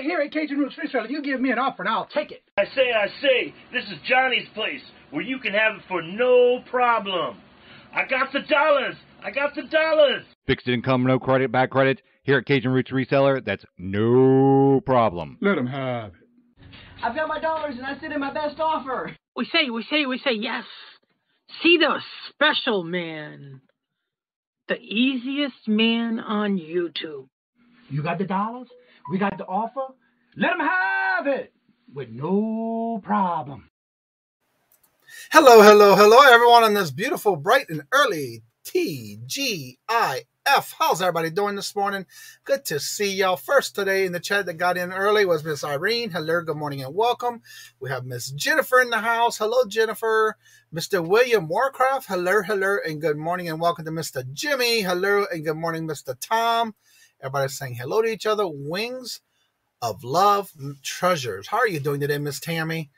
Here at Kajun Reseller, you give me an offer and I'll take it. I say, this is Johnny's place where you can have it for no problem. I got the dollars. Fixed income, no credit, bad credit. Here at Kajun Roots Reseller, that's no problem. Let them have it. I've got my dollars and I sit in my best offer. We say yes. See the special man. The easiest man on YouTube. You got the dollars? We got the offer? Let them have it with no problem. Hello, everyone on this beautiful, bright, and early TGIF. How's everybody doing this morning? Good to see y'all. First today in the chat that got in early was Miss Irene. Hello, good morning, and welcome. We have Miss Jennifer in the house. Hello, Jennifer. Mr. William Warcraft. Hello, and good morning, and welcome to Mr. Jimmy. Hello, and good morning, Mr. Tom. Everybody's saying hello to each other. Wings of love, treasures. How are you doing today, Miss Tammy?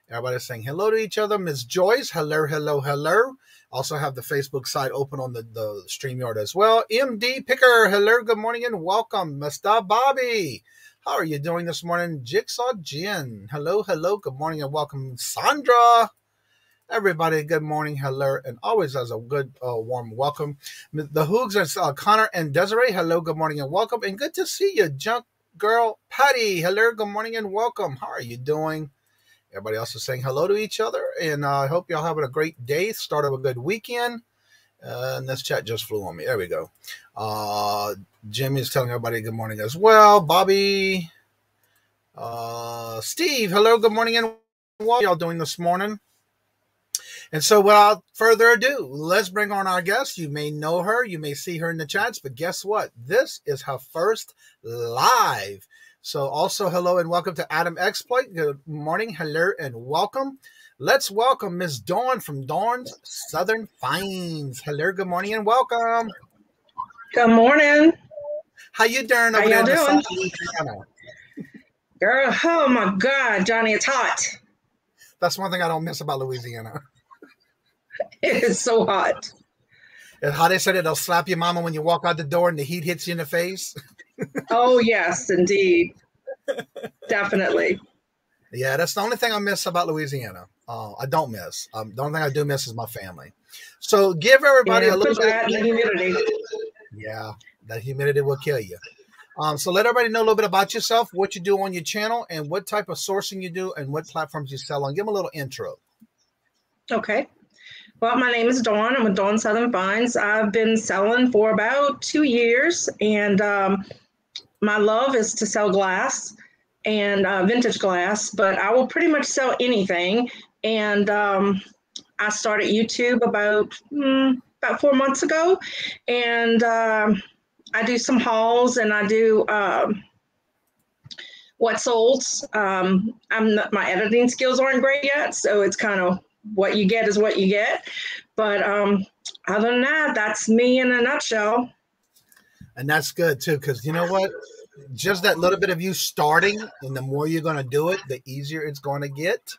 Everybody's saying hello to each other. Miss Joyce, hello. Also have the Facebook side open on the StreamYard as well. MD Picker, hello, good morning, and welcome. Mr. Bobby, how are you doing this morning? Jigsaw Jen, hello, good morning, and welcome. Sandra, everybody, good morning, hello, and always as a good, warm welcome. The Hoogs are Connor and Desiree, hello, good morning, and welcome. And good to see you, Junk Girl Patty, hello, good morning, and welcome. How are you doing? Everybody else is saying hello to each other, and I hope y'all having a great day, start of a good weekend. And this chat just flew on me. There we go. Jimmy's telling everybody good morning as well. Bobby, Steve, hello, good morning, and what y'all doing this morning? And so without further ado, let's bring on our guest. You may know her, you may see her in the chats, but guess what? This is her first live. So also hello and welcome to Adam Exploit. Good morning, hello, and welcome. Let's welcome Miss Dawn from Dawn's Southern Finds. Hello, good morning, and welcome. Good morning. How you doing over there in the South Louisiana? Girl, oh my God, Johnny, it's hot. That's one thing I don't miss about Louisiana. It is so hot. And how they said it'll slap your mama when you walk out the door and the heat hits you in the face. Oh, yes, indeed. Definitely. Yeah, that's the only thing I miss about Louisiana. I don't miss. The only thing I do miss is my family. So give everybody a little bit. The humidity. Yeah, that humidity will kill you. So let everybody know a little bit about yourself, what you do on your channel, and what type of sourcing you do, and what platforms you sell on. Give them a little intro. Okay. Well, my name is Dawn. I'm with Dawn Southern Finds. I've been selling for about 2 years, and my love is to sell glass and vintage glass, but I will pretty much sell anything. And I started YouTube about 4 months ago, and I do some hauls and I do what solds. My editing skills aren't great yet, so it's kind of what you get is what you get. But other than that, that's me in a nutshell. And that's good too, because you know what? Just that little bit of you starting, and the more you're going to do it, the easier it's going to get.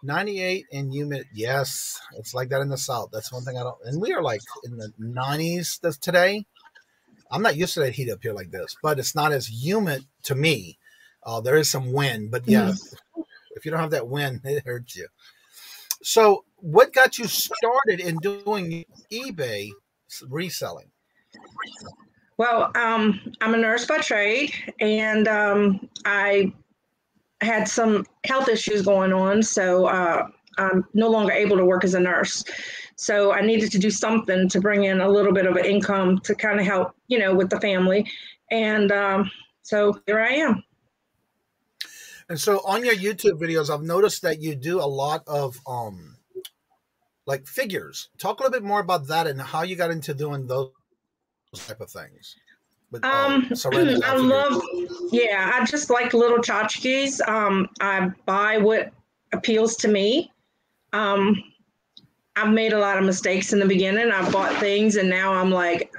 98 and humid. Yes, it's like that in the South. That's one thing I don't. And we are like in the 90s today. I'm not used to that heat up here like this, but it's not as humid to me. There is some wind, but yeah, if If you don't have that win, it hurts you. So what got you started in doing eBay reselling? Well, I'm a nurse by trade, and I had some health issues going on, so I'm no longer able to work as a nurse. So I needed to do something to bring in a little bit of an income to kind of help, with the family. And so here I am. And so on your YouTube videos, I've noticed that you do a lot of like figures. Talk a little bit more about that and how you got into doing those type of things. With, I just like little tchotchkes. I buy what appeals to me. I've made a lot of mistakes in the beginning. I bought things and now I'm like,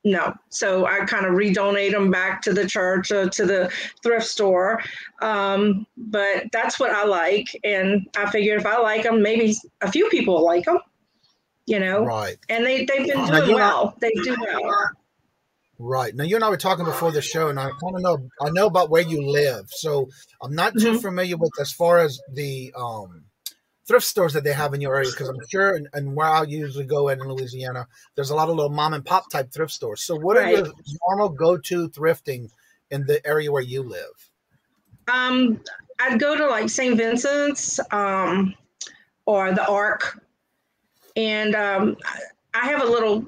no. So I kind of redonate them back to the church or to the thrift store. But that's what I like. And I figured if I like them, maybe a few people will like them, Right. And they've been doing well. They do well. Right. Now, you and I were talking before the show, and I know about where you live. So I'm not too familiar with as far as the thrift stores that they have in your area, because I'm sure, and where I usually go in Louisiana, there's a lot of little mom and pop type thrift stores. So what are your normal go-to thrifting in the area where you live? I'd go to like St. Vincent's or the Ark, and I have a little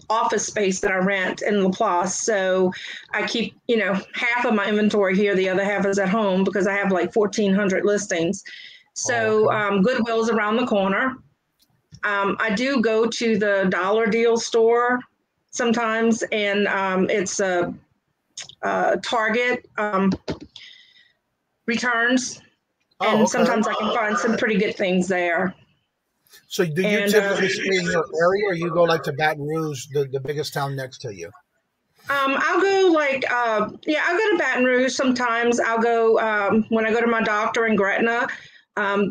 office space that I rent in Laplace. So I keep, half of my inventory here. The other half is at home because I have like 1,400 listings. So Goodwill's around the corner. I do go to the dollar deal store sometimes, and it's a Target returns. And sometimes I can find some pretty good ththings there. So do you typically stay in your area, or you go like to Baton Rouge, the biggest town next to you? I'll go I'll go to Baton Rouge sometimes. I'll go when I go to my doctor in Gretna.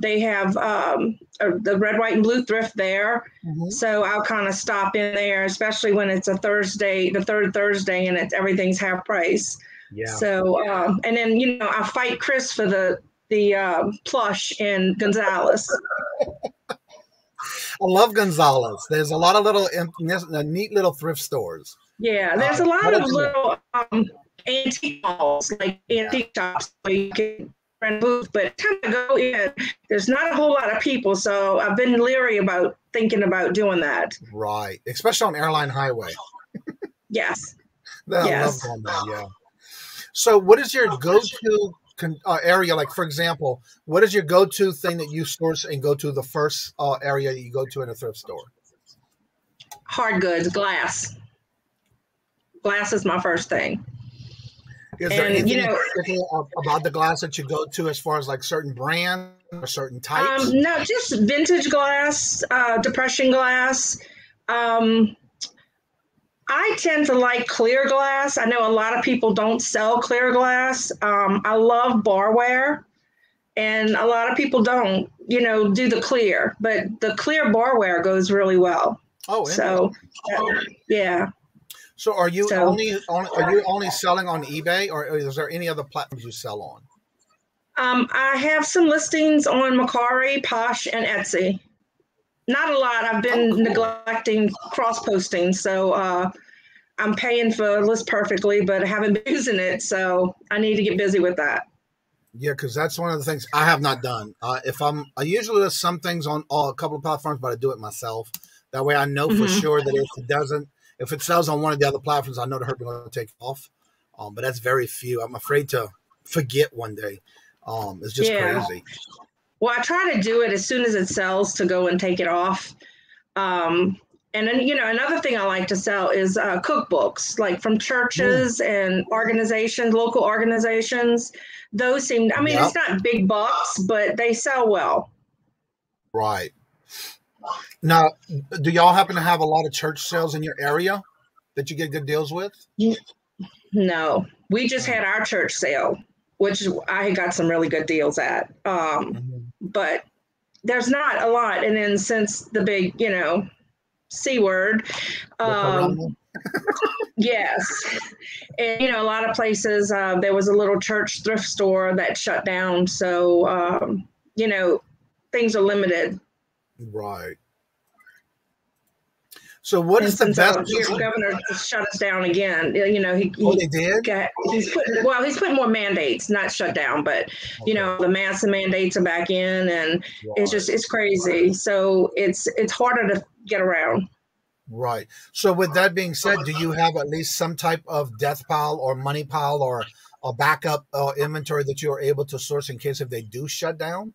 They have the red, white, and blue thrift there. So I'll kind of stop in there, especially when it's a Thursday, the third Thursday, and everything's half price. Yeah. So and then I fight Chris for the plush in Gonzales. I love Gonzales. There's a lot of little neat little thrift stores. Yeah, there's a lot of little antique malls, like antique shops where you can rent booths, but time to go in, there's not a whole lot of people, so I've been leery about thinking about doing that. Right, especially on Airline Highway. Yes. I love going there, yeah. So what is your go-to area? Like, for example, what is your go-to thing that you source and go to the first area that you go to in a thrift store? Hard goods, glass. Glass is my first thing. Is there anything about the glass that you go to as far as like certain brands or certain types? No, just vintage glass, depression glass. I tend to like clear glass. I know a lot of people don't sell clear glass. I love barware, and a lot of people don't, do the clear, but the clear barware goes really well. Oh, so yeah. So are you only selling on eBay, or is there any other platforms you sell on? I have some listings on Mercari, Posh, and Etsy. Not a lot. I've been neglecting cross-posting, so I'm paying for List Perfectly, but I haven't been using it, so I need to get busy with that. Yeah, because that's one of the things I have not done. I usually list some things on a couple of platforms, but I do it myself. That way I know for sure that if it sells on one of the other platforms, I know the herpes will take off. But that's very few. I'm afraid to forget one day. It's just crazy. Well, I try to do it as soon as it sells to go and take it off. And then, another thing I like to sell is cookbooks, like from churches and organizations, local organizations. Those seem, it's not big bucks, but they sell well. Right. Now, do y'all happen to have a lot of church sales in your area that you get good deals with? No, we just had our church sale, which I got some really good deals at. But there's not a lot. And then since the big, C word, Yes. And, you know, a lot of places, there was a little church thrift store that shut down. So, you know, things are limited. Right. So what And is the since best? our governor just shut us down again, you know, he they did? he's putting more mandates, not shut down, but you know, the massive mandates are back in, and it's crazy. So it's harder to get around. Right. So with that being said, do you have at least some type of death pile or money pile or a backup inventory that you're able to source in case if they do shut down?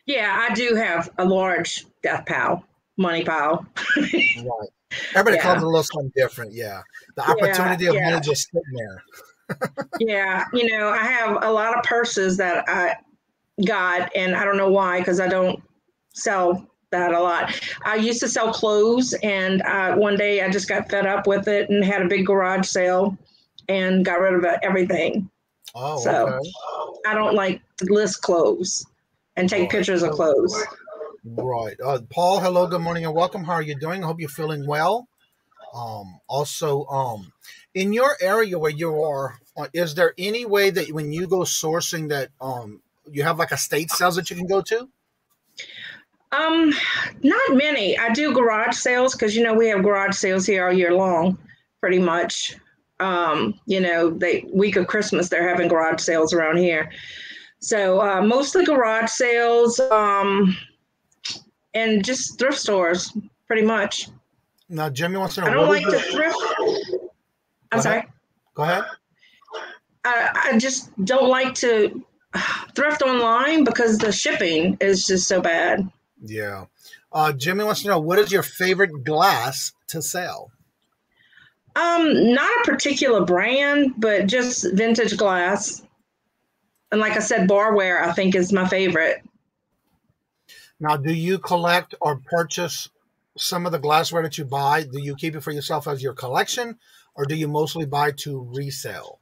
Yeah, I do have a large death pile, money pile. Right. Everybody calls it a little something different. Yeah. The opportunity of money just sitting there. Yeah. You know, I have a lot of purses that I got, and I don't know why, because I don't sell that a lot. I used to sell clothes, and one day I just got fed up with it and had a big garage sale and got rid of everything. Oh, so okay. I don't like to list clothes and take pictures of clothes. Right. Paul, hello, good morning, and welcome. How are you doing? I hope you're feeling well. Also, in your area where you are, is there any way that when you go sourcing that you have like estate sales that you can go to? Not many. I do garage sales because, you know, we have garage sales here all year long, pretty much. You know, week of Christmas, they're having garage sales around here. So mostly garage sales, and just thrift stores, pretty much. Now, Jimmy wants to know. I don't like to thrift. I'm sorry. Go ahead. I just don't like to thrift online because the shipping is just so bad. Yeah. Jimmy wants to know, what is your favorite glass to sell? Not a particular brand, but just vintage glass. And like I said, barware, I think, is my favorite. Now, do you collect or purchase some of the glassware that you buy? Do you keep it for yourself as your collection, or do you mostly buy to resell?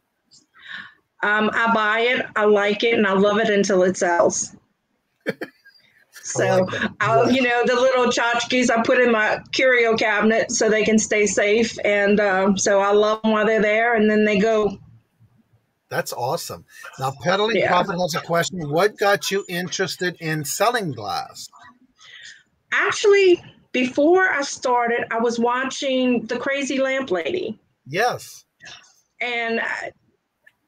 I buy it, I like it, and I love it until it sells. So, you know, the little tchotchkes I put in my curio cabinet so they can stay safe. And so I love them while they're there, and then they go. That's awesome. Now, Peddling Profit has a question. What got you interested in selling glass? Actually, before I started, I was watching The Crazy Lamp Lady. Yes. And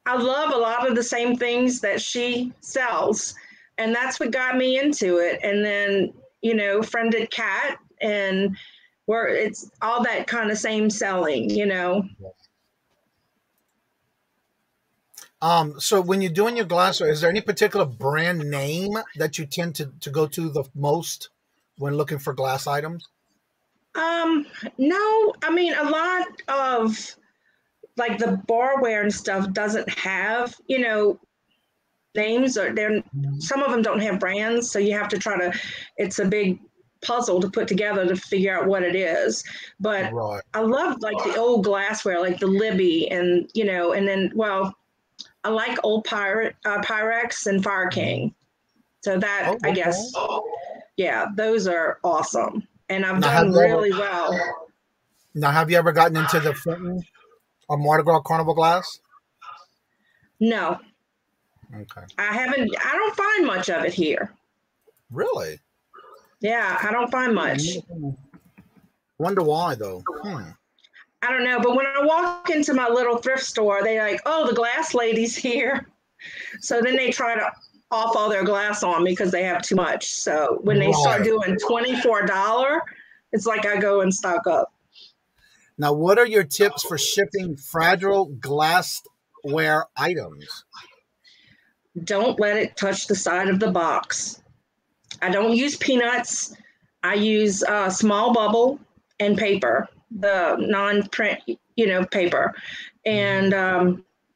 I love a lot of the same things that she sells. And that's what got me into it. And then, you know, friended Kat, and where it's all that kind of same selling, you know. So when you're doing your glassware, is there any particular brand name that you tend to go to the most when looking for glass items? No, I mean, a lot of like the barware and stuff doesn't have, you know, names, or some of them don't have brands. So you have to it's a big puzzle to put together to figure out what it is. But I love like the old glassware, like the Libby, and, you know, and then, well, I like old Pyrex and Fire King. So that, I guess, yeah, those are awesome. And I've done really well. Now, have you ever gotten into the Fenton or Mardi Gras Carnival glass? No. Okay. I don't find much of it here. Really? Yeah, I don't find much. Wonder why, though. I don't know, but when I walk into my little thrift store, they're like, oh, the glass lady's here. So then they try to off all their glass on me because they have too much. So when they start doing $24, it's like I go and stock up. Now, what are your tips for shipping fragile glassware items? Don't let it touch the side of the box. I don't use peanuts. I use small bubble and paper, the non-print, you know, paper. And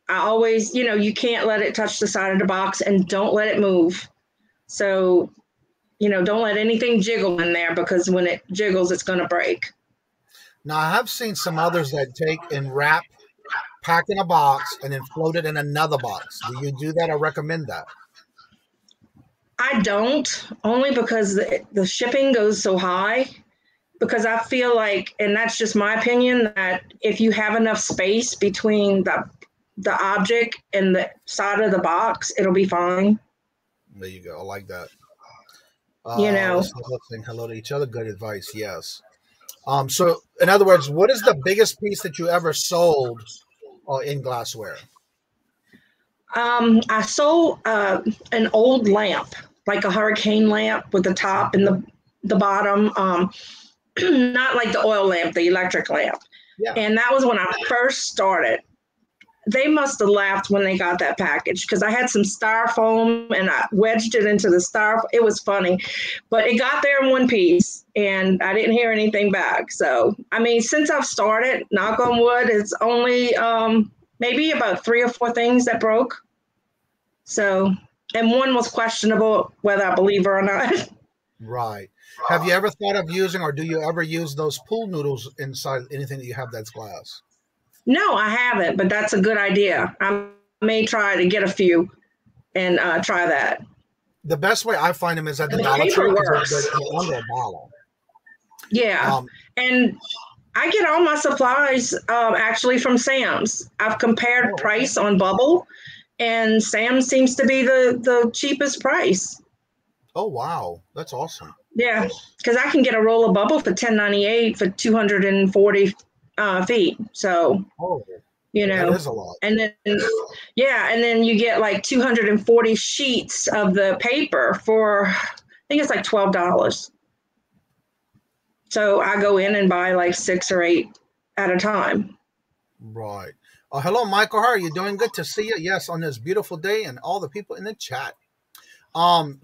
I always, you know, you can't let it touch the side of the box, and don't let it move. So, you know, don't let anything jiggle in there, because when it jiggles, it's going to break. Now, I have seen some others that take and wrap, pack in a box, and then float it in another box. Do you do that or recommend that? I don't, only because the shipping goes so high. because I feel like, and that's just my opinion, that if you have enough space between the object and the side of the box, it'll be fine. There you go. I like that. You know, Saying hello to each other. Good advice. Yes. So in other words, what is the biggest piece that you ever sold in glassware? I sold an old lamp, like a hurricane lamp with the top and the bottom, not like the oil lamp, the electric lamp. Yeah. And that was when I first started. They must have laughed when they got that package because I had some styrofoam and I wedged it into the styrofoam. It was funny, but it got there in one piece and I didn't hear anything back. So, I mean, since I've started, knock on wood, it's only maybe about 3 or 4 things that broke. So, and one was questionable whether I believe her or not. Right. Have you ever thought of using, or do you ever use those pool noodles inside anything that you have that's glass? No, I haven't, but that's a good idea. I may try to get a few and try that. The best way I find them is at the Dollar paper Tree. works. They're under $1. Yeah. And I get all my supplies actually from Sam's. I've compared price on Bubble, and Sam's seems to be the cheapest price. Oh, wow. That's awesome. Yeah, because I can get a roll of Bubble for $10.98 for 240 feet. So, you know, that is a lot. And then, yeah, and then you get like 240 sheets of the paper for, I think it's like $12. So I go in and buy like 6 or 8 at a time. Right. Hello, Michael. How are you doing? Good to see you. Yes, on this beautiful day, and all the people in the chat.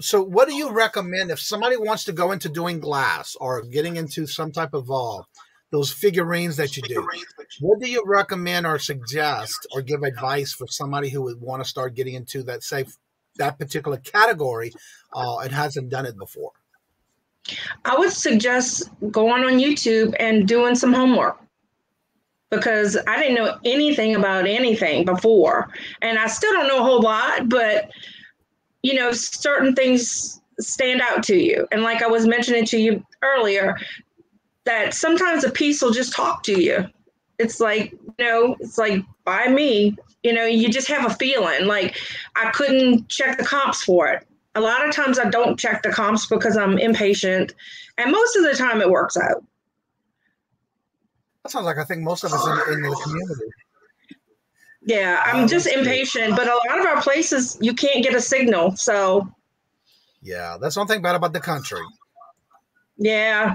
So what do you recommend if somebody wants to go into doing glass or getting into some type of those figurines that you do? What do you recommend or suggest or give advice for somebody who would want to start getting into that, say, that particular category and hasn't done it before? I would suggest going on YouTube and doing some homework, because I didn't know anything about anything before. And I still don't know a whole lot, but, you know, certain things stand out to you. And like I was mentioning to you earlier, that sometimes a piece will just talk to you. It's like, you know, it's like, by me, you know, you just have a feeling. Like, I couldn't check the comps for it. A lot of times I don't check the comps because I'm impatient, and most of the time it works out. That sounds like I think most of us in the community. Yeah, I'm just impatient, but a lot of our places, you can't get a signal, so. Yeah, that's one thing bad about the country. Yeah,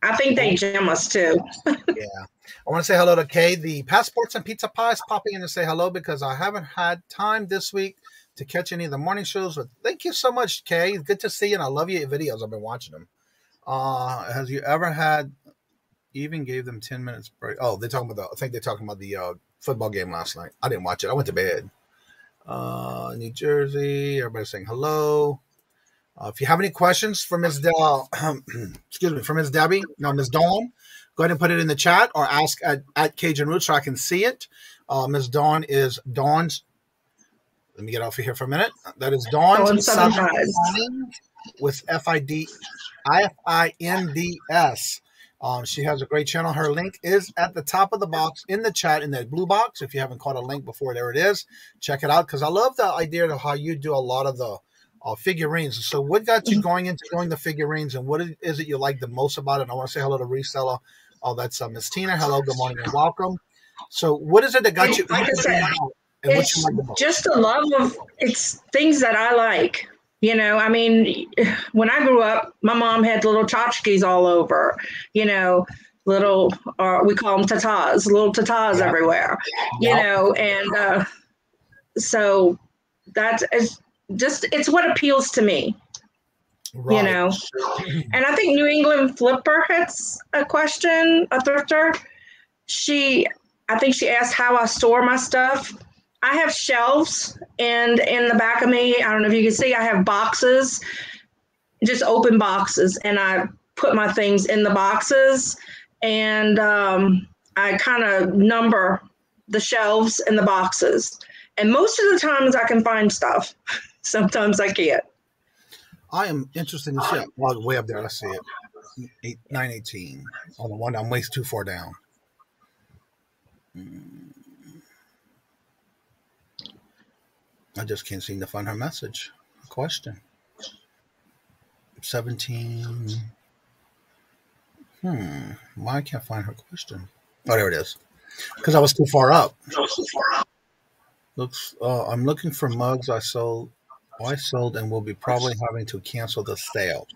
I think they jam us too. Yeah. I want to say hello to Kay. The Passports and Pizza Pies popping in to say hello because I haven't had time this week to catch any of the morning shows. But thank you so much, Kay. Good to see you, and I love your videos. I've been watching them. Has you ever had, even gave them 10 minutes break? Oh, they're talking about I think they're talking about the football game last night. I didn't watch it. I went to bed. New Jersey. Everybody's saying hello. If you have any questions for Ms. for Ms. Debbie, no, Ms. Dawn, go ahead and put it in the chat or ask at Cajun Roots so I can see it. Ms. Dawn is Dawn's. Let me get off of here for a minute. That is Dawn's with Finds. She has a great channel. Her link is at the top of the box in the chat in that blue box. If you haven't caught a link before, there it is. Check it out because I love the idea of how you do a lot of the figurines. So what got you going into doing the figurines, and what is it you like the most about it? And I want to say hello to Reseller. Oh, that's Miss Tina. Hello, good morning, and welcome. So what is it that got you? Like I said, it's just a love of, it's things that I like. You know, I mean, when I grew up, my mom had little tchotchkes all over, you know, little, we call them tatas, little tatas everywhere, you know, and so that's just, it's what appeals to me, you know. And I think New England Flipper has a question, a thrifter. I think she asked how I store my stuff. I have shelves, and in the back of me, I don't know if you can see, I have boxes, just open boxes, and I put my things in the boxes, and I kind of number the shelves and the boxes. And most of the times I can find stuff. Sometimes I can't. I am interested in see. Well, way up there. Let's see it. 918 on the one. I'm way too far down. I just can't seem to find her message. Question. 17. Why I can't find her question? Oh, there it is. Because I was too far up. Looks. I'm looking for mugs I sold and will be probably having to cancel the sale.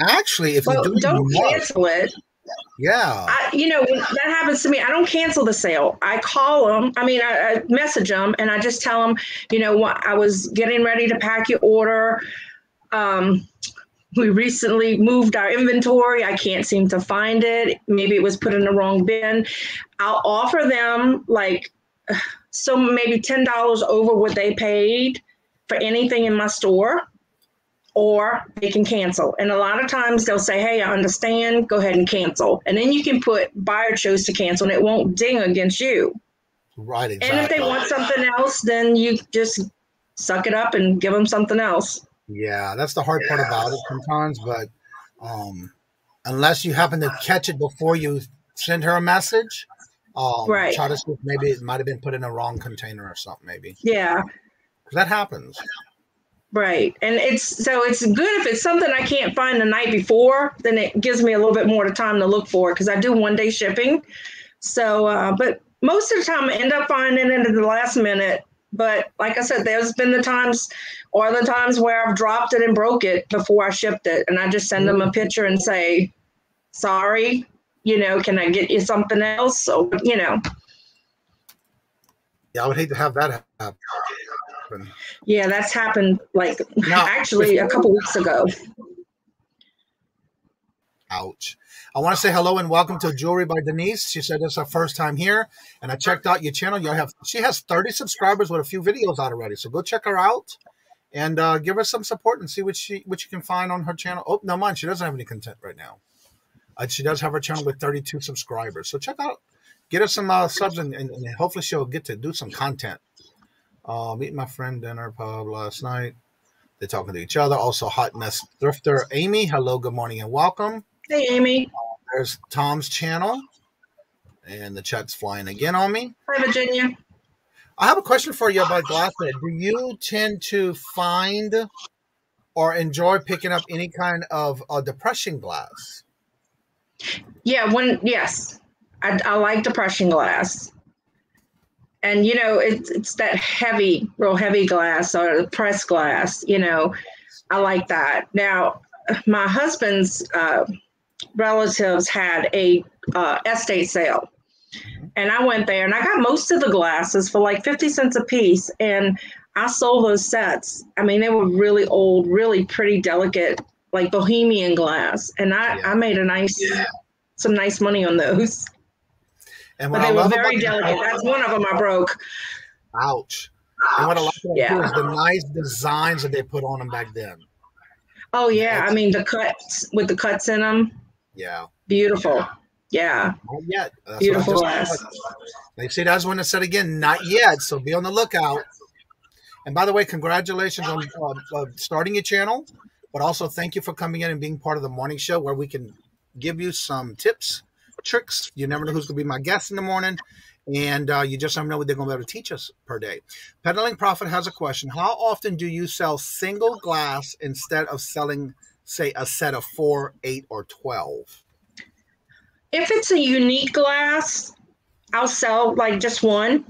Actually, if you don't cancel it. Yeah. When that happens to me, I don't cancel the sale. I call them. I message them and I just tell them, what, I was getting ready to pack your order. We recently moved our inventory. I can't seem to find it. Maybe it was put in the wrong bin. I'll offer them maybe $10 over what they paid for anything in my store, or they can cancel. And a lot of times they'll say, hey, I understand, go ahead and cancel. And then you can put buyer chose to cancel and it won't ding against you. Right, exactly. And if they want something else, then you just suck it up and give them something else. Yeah, that's the hard part about it sometimes. But unless you happen to catch it before you send her a message, right. Try to see if maybe it might have been put in a wrong container or something, maybe. Yeah. That happens. Right. And it's good if it's something I can't find the night before, then it gives me a little bit more time to look for it because I do 1-day shipping. So, but most of the time I end up finding it at the last minute. But like I said, there's been the times where I've dropped it and broke it before I shipped it. And I just send them a picture and say, sorry, can I get you something else? So, Yeah, I would hate to have that happen. Yeah, that's happened actually a couple weeks ago. Ouch. I want to say hello and welcome to Jewelry by Denise. She said it's her first time here, and I checked out your channel. She has 30 subscribers with a few videos out already, so go check her out and give her some support and see what you can find on her channel. Oh, no, mind, she doesn't have any content right now. She does have her channel with 32 subscribers, so check out, get her some subs, and hopefully she'll get to do some content. Meet my friend dinner pub last night. They're talking to each other. Also, Hot Mess Thrifter Amy. Hello, good morning, and welcome. Hey, Amy. There's Tom's channel, and the chat's flying again on me. Hi, Virginia. I have a question for you about glassware. Do you tend to find or enjoy picking up any kind of depression glass? Yeah, yes, I like depression glass. And, it's that real heavy glass or the pressed glass, I like that. Now, my husband's relatives had a estate sale. And I went there and I got most of the glasses for 50 cents a piece. And I sold those sets. They were really old, really pretty, delicate, bohemian glass. And I made some nice money on those. And but they were very delicate. That's one of them I broke. Ouch. And what I like about is the nice designs that they put on them back then. Oh, yeah. The cuts with the cuts in them. Yeah. Beautiful. Yeah. Not yet. Beautiful glass. They say that's when it said again, not yet. So be on the lookout. And by the way, congratulations on starting your channel. But also thank you for coming in and being part of the morning show where we can give you some tips, tricks. You never know who's going to be my guest in the morning. And you just never know what they're going to be able to teach us per day. Peddling Profit has a question. How often do you sell single glass instead of selling, say, a set of 4, 8, or 12? If it's a unique glass, I'll sell just one.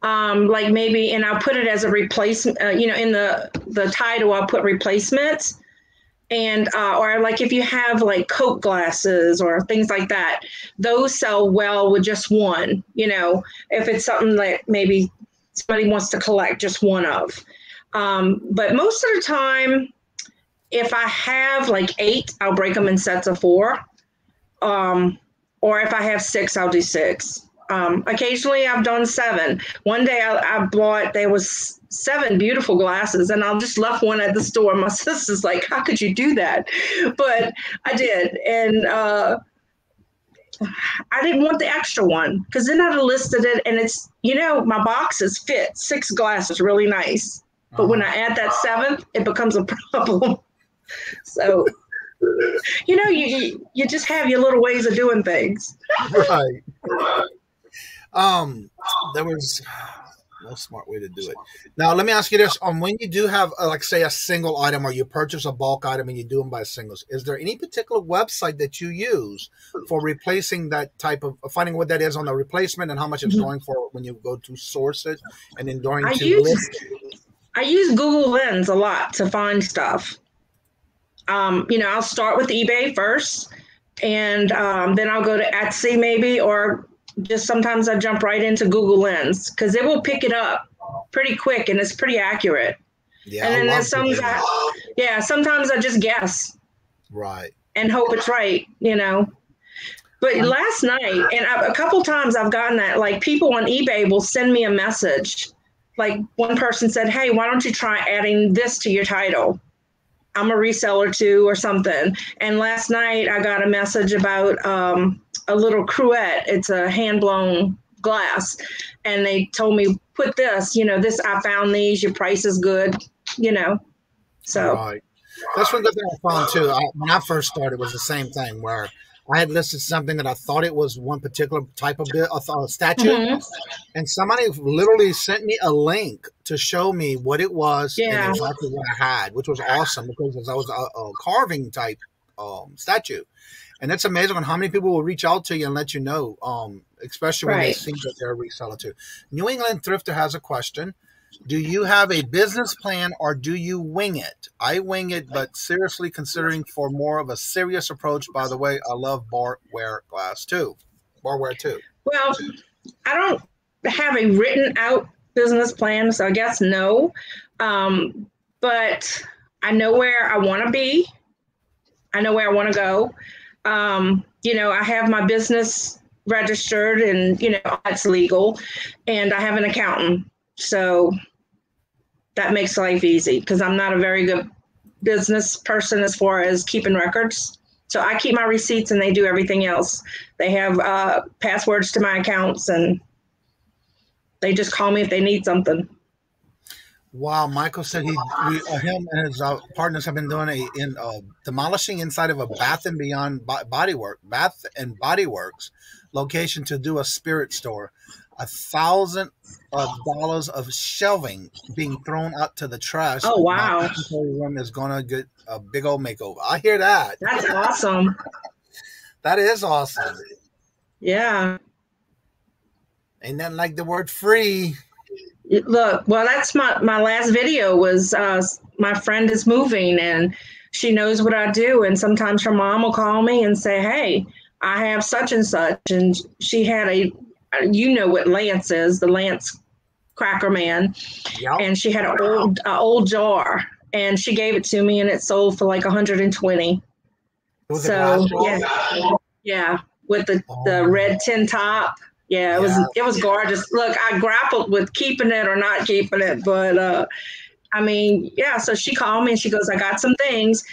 Maybe, and I'll put it as a replacement, in the title, I'll put replacements. And, or if you have Coke glasses or things like that, those sell well with just one, if it's something that maybe somebody wants to collect just one of. But most of the time, if I have 8, I'll break them in sets of 4. Or if I have 6, I'll do 6. Occasionally I've done 7. One day I bought, there was 7 beautiful glasses and I just left one at the store. My sister's like, how could you do that? But I did. And I didn't want the extra one because then I'd have listed it and it's, my boxes fit 6 glasses really nice. But when I add that 7th, it becomes a problem. So, you just have your little ways of doing things. Right. There was no smart way to do it. Now, let me ask you this: when you do have, like, say, a single item, or you purchase a bulk item and you do them by singles, is there any particular website that you use for replacing that type of finding what that is on the replacement and how much it's going for when you go to source it and then going to list? I use Google Lens a lot to find stuff. I'll start with eBay first, and then I'll go to Etsy maybe, or just sometimes I jump right into Google Lens because it will pick it up pretty quick and it's pretty accurate. Yeah, and then there's sometimes I just guess. Right. And hope it's right, But last night, and a couple times I've gotten that, like, people on eBay will send me a message. Like, one person said, hey, why don't you try adding this to your title? I'm a reseller too, or something. And last night I got a message about a little cruet. It's a hand-blown glass. And they told me, put this, I found these, your price is good, So. Right. That's one good thing I found too. When I first started, it was the same thing where I had listed something that I thought it was one particular type of statue, and somebody literally sent me a link to show me what it was and exactly what I had, which was awesome because it was a carving type statue. And it's amazing on how many people will reach out to you and let you know, especially when they see that they're a reseller too. New England Thrifter has a question. Do you have a business plan or do you wing it? I wing it, but seriously considering for more of a serious approach. By the way, I love barware too. Well, I don't have a written out business plan, so I guess no. But I know where I want to be. I know where I want to go. I have my business registered and, it's legal, and I have an accountant. So that makes life easy because I'm not a very good business person as far as keeping records. So I keep my receipts and they do everything else. They have passwords to my accounts and they just call me if they need something. Wow, Michael said him and his partners have been doing demolishing inside of a Bath and Body Works location to do a spirit store. $1,000 of shelving being thrown out to the trash. Oh wow! The room is gonna get a big old makeover. I hear that. That's awesome. That is awesome. Yeah. Ain't nothing like the word free. Look, well, that's my last video was my friend is moving and she knows what I do, and sometimes her mom will call me and say, "Hey, I have such and such," and she had what Lance is, the Lance Cracker Man. Yep. And she had an old jar and she gave it to me and it sold for like 120. So yeah, with the red tin top. Yeah, it was gorgeous. Look, I grappled with keeping it or not keeping it, but so she called me and she goes, I got some things.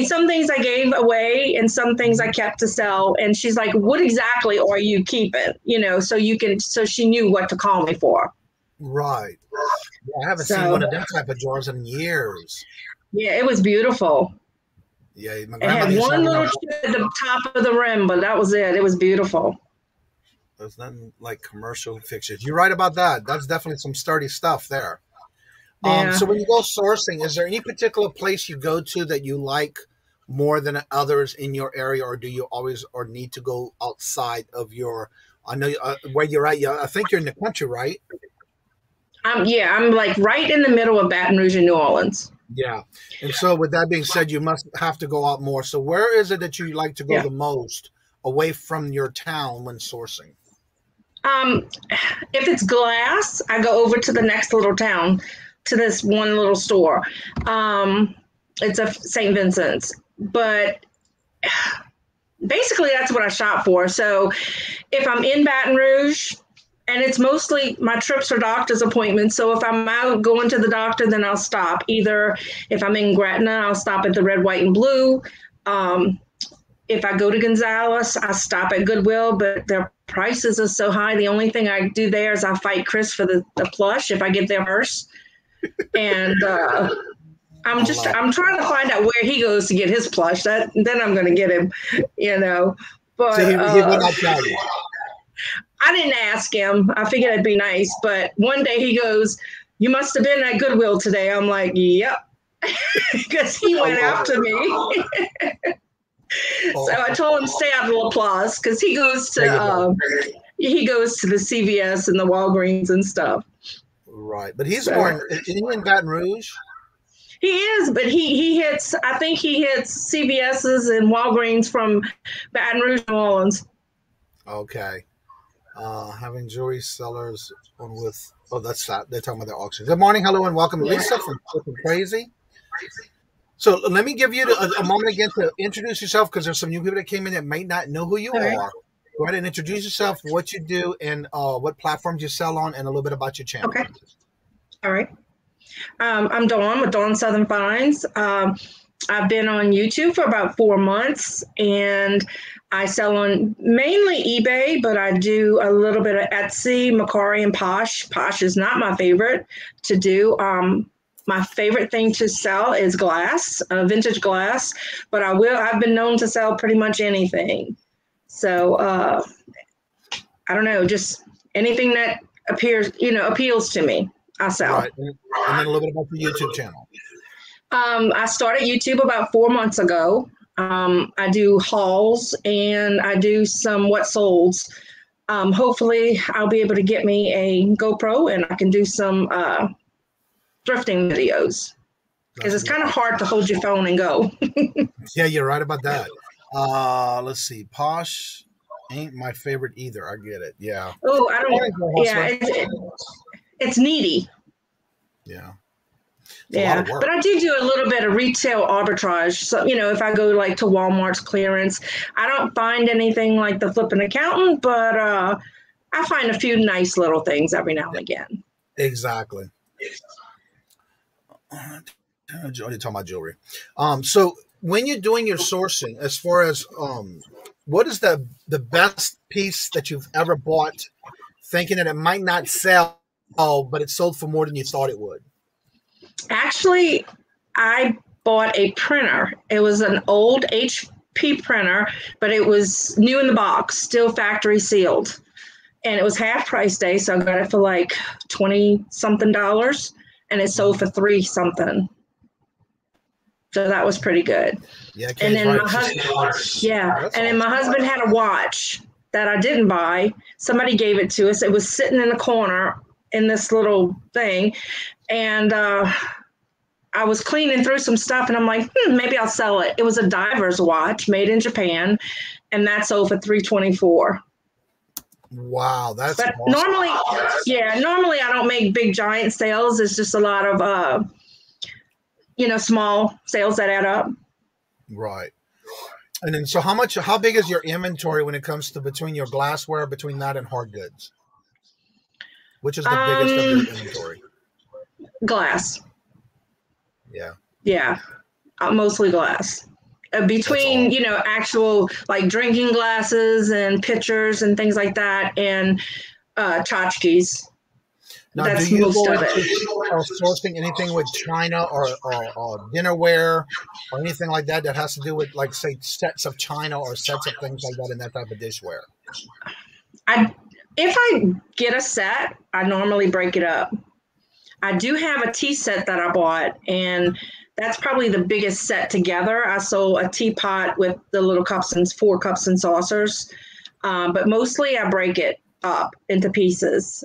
Some things I gave away and some things I kept to sell. And she's like, what exactly are you keeping? So she knew what to call me for. Right. Yeah, I haven't seen one of them type of drawers in years. Yeah, it was beautiful. Yeah, my it had one little chip at the top of the rim, but that was it. It was beautiful. There's nothing like commercial fixtures. You're right about that. That's definitely some sturdy stuff there. Yeah. So when you go sourcing, is there any particular place you go to that you like more than others in your area, or do you always or need to go outside of your? I know where you're at. I think you're in the country, right? I'm like right in the middle of Baton Rouge and New Orleans. Yeah, and so with that being said, you must have to go out more. So where is it that you like to go the most away from your town when sourcing? If it's glass, I go over to the next little town, to this one little store. It's a St. Vincent's, but basically that's what I shop for. So if I'm in Baton Rouge, and it's mostly my trips are doctor's appointments. So if I'm out going to the doctor, then I'll stop. Either if I'm in Gretna, I'll stop at the Red, White, and Blue. If I go to Gonzales, I stop at Goodwill, but their prices are so high. The only thing I do there is I fight Chris for the plush if I get there first. And I'm trying to find out where he goes to get his plush. Then I'm going to get him, you know. But So he will not tell you. I didn't ask him. I figured it'd be nice. But one day he goes, "You must have been at Goodwill today." I'm like, "Yep," because he went after me. So I told him to stay out of LaPlace because he goes to the CVS and the Walgreens and stuff. Right, but he's more in Baton Rouge. He is, but he hits. I think he hits CVS's and Walgreens from Baton Rouge, New Orleans. Okay, having jewelry sellers on with. Oh, that's that. They're talking about their auction. Good morning, hello, and welcome, Lisa from Crazy. So let me give you a moment again to introduce yourself because there's some new people that came in that might not know who you are. Go ahead and introduce yourself, what you do, and what platforms you sell on, and a little bit about your channel. Okay. All right. I'm Dawn with Dawn Southern Finds. I've been on YouTube for about 4 months, and I sell on mainly eBay, but I do a little bit of Etsy, Mercari, and Posh. Posh is not my favorite to do. My favorite thing to sell is glass, vintage glass, but I've been known to sell pretty much anything. So I don't know, just anything that appeals to me, I sell. Right. And then a little bit about the YouTube channel. I started YouTube about 4 months ago. I do hauls and I do some what solds. Hopefully I'll be able to get me a GoPro and I can do some thrifting videos because it's kind of hard to hold your phone and go. Yeah, you're right about that. Let's see. Posh ain't my favorite either. I get it. Yeah. Oh, I don't. Yeah, it's needy. Yeah. Yeah, but I do a little bit of retail arbitrage. So, if I go like to Walmart's clearance, I don't find anything like the flipping accountant, but I find a few nice little things every now and again. Exactly. Talking about jewelry. So when you're doing your sourcing, as far as what is the best piece that you've ever bought, thinking that it might not sell, but it sold for more than you thought it would? Actually, I bought a printer. It was an old HP printer, but it was new in the box, still factory sealed. And it was half price day, so I got it for like $20-something, and it sold for $3-something. So that was pretty good. Yeah, and then my husband had a watch that I didn't buy. Somebody gave it to us. It was sitting in the corner in this little thing, and I was cleaning through some stuff, and I'm like, maybe I'll sell it. It was a diver's watch made in Japan, and that sold for $324. Wow, that's but awesome. Normally I don't make big giant sales. It's just a lot of small sales that add up. Right. And then so how big is your inventory when it comes to between your glassware, between that and hard goods? Which is the biggest of your inventory? Glass. Yeah. Yeah. Mostly glass. Between, actual like drinking glasses and pitchers and things like that, and tchotchkes. Now, that's do you most go of it. Sourcing anything with China or dinnerware or anything like that has to do with, like, say, sets of China or sets of things like that in that type of dishware? If I get a set, I normally break it up. I do have a tea set that I bought, and that's probably the biggest set together. I sold a teapot with the little cups and 4 cups and saucers, but mostly I break it up into pieces.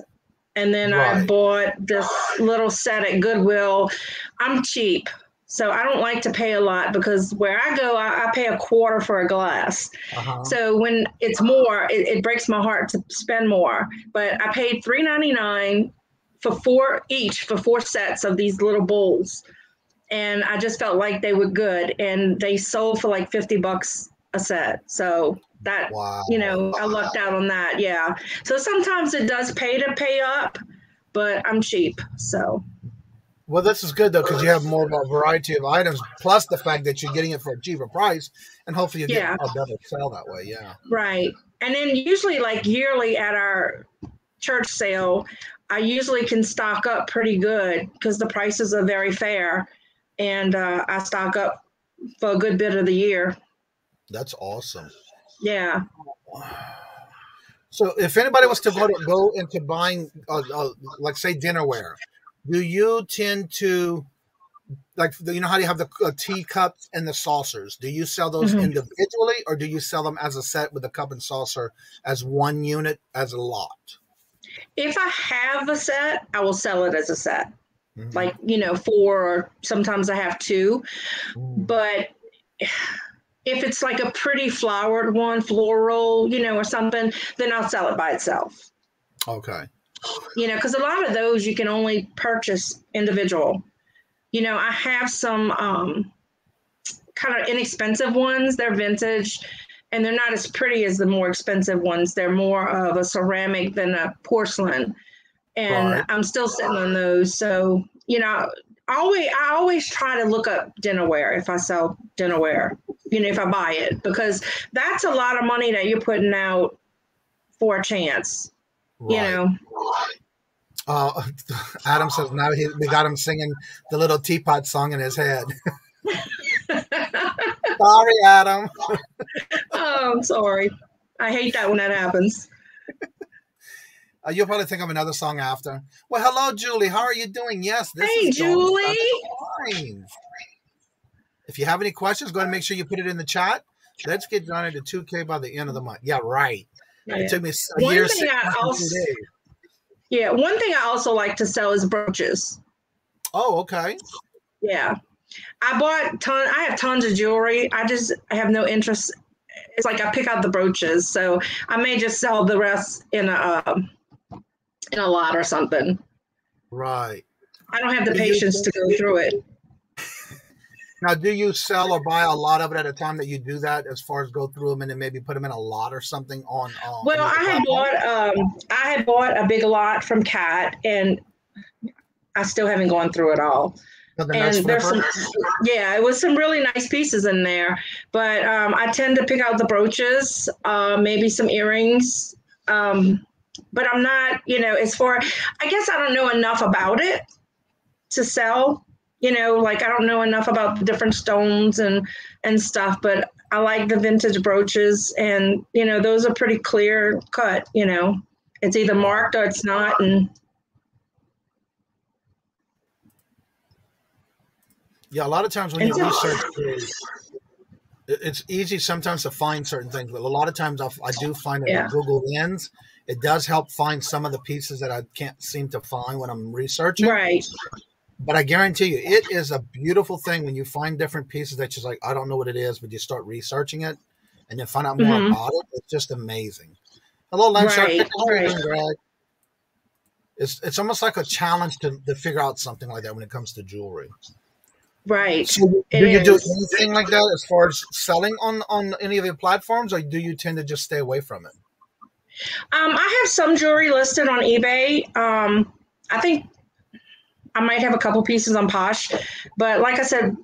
And then I bought this little set at Goodwill. I'm cheap, so I don't like to pay a lot because where I go, I pay $0.25 for a glass. So when it's more, it breaks my heart to spend more. But I paid $3.99 for 4 sets of these little bowls. And I just felt like they were good. And they sold for like $50 a set. So that, I lucked out on that. Yeah. So sometimes it does pay to pay up, but I'm cheap. So. Well, this is good, though, because you have more of a variety of items, plus the fact that you're getting it for a cheaper price, and hopefully you get a better sale that way. Yeah. Right. And then usually, like yearly at our church sale, I usually can stock up pretty good because the prices are very fair. and I stock up for a good bit of the year. That's awesome. Yeah. So if anybody was to go into buying, like say dinnerware, do you tend to, like, you know how you have the teacups and the saucers? Do you sell those individually, or do you sell them as a set with a cup and saucer as one unit, as a lot? If I have a set, I will sell it as a set. Like, you know, 4, or sometimes I have 2. But if it's like a pretty flowered one, floral, you know, or something, then I'll sell it by itself. Okay. You know, because a lot of those you can only purchase individual. You know, I have some kind of inexpensive ones. They're vintage, and they're not as pretty as the more expensive ones. They're more of a ceramic than a porcelain. And I'm still sitting on those. So, you know, I always try to look up dinnerware if I sell dinnerware, you know, if I buy it, because that's a lot of money that you're putting out for a chance, you know. Adam says now we got him singing the little teapot song in his head. Sorry, Adam. Oh, I'm sorry. I hate that when that happens. You'll probably think of another song after. Well, hello, Julie. How are you doing? Yes, this is Julie. Fine. If you have any questions, go ahead and make sure you put it in the chat. Let's get Johnny to 2K by the end of the month. Yeah, right. Yeah. It took me a year. One thing I also like to sell is brooches. Oh, okay. Yeah. I have tons of jewelry. I have no interest. It's like I pick out the brooches. So I may just sell the rest in a lot or something. Right. I don't have the patience to go through it. Now, do you sell or buy a lot of it at a time that you do that, as far as go through them and then maybe put them in a lot or something on? Well, I had bought a big lot from Kat, and I still haven't gone through it all. And there's it was some really nice pieces in there, but I tend to pick out the brooches, maybe some earrings, but I'm not, you know, I guess I don't know enough about it to sell, you know, like I don't know enough about the different stones and stuff, but I like the vintage brooches, and, you know, those are pretty clear cut, you know, it's either marked or it's not. And yeah, a lot of times when you research, it's easy sometimes to find certain things, but a lot of times I do find that Google Lens, it does help find some of the pieces that I can't seem to find when I'm researching. Right. But I guarantee you, it is a beautiful thing when you find different pieces that you're like, I don't know what it is, but you start researching it and then find out more about it. It's just amazing. Hello, Lens. Right. Greg. It's almost like a challenge to figure out something like that when it comes to jewelry. Right. So do you do anything like that as far as selling on any of your platforms, or do you tend to just stay away from it? I have some jewelry listed on eBay. I think I might have a couple pieces on Posh, but like I said,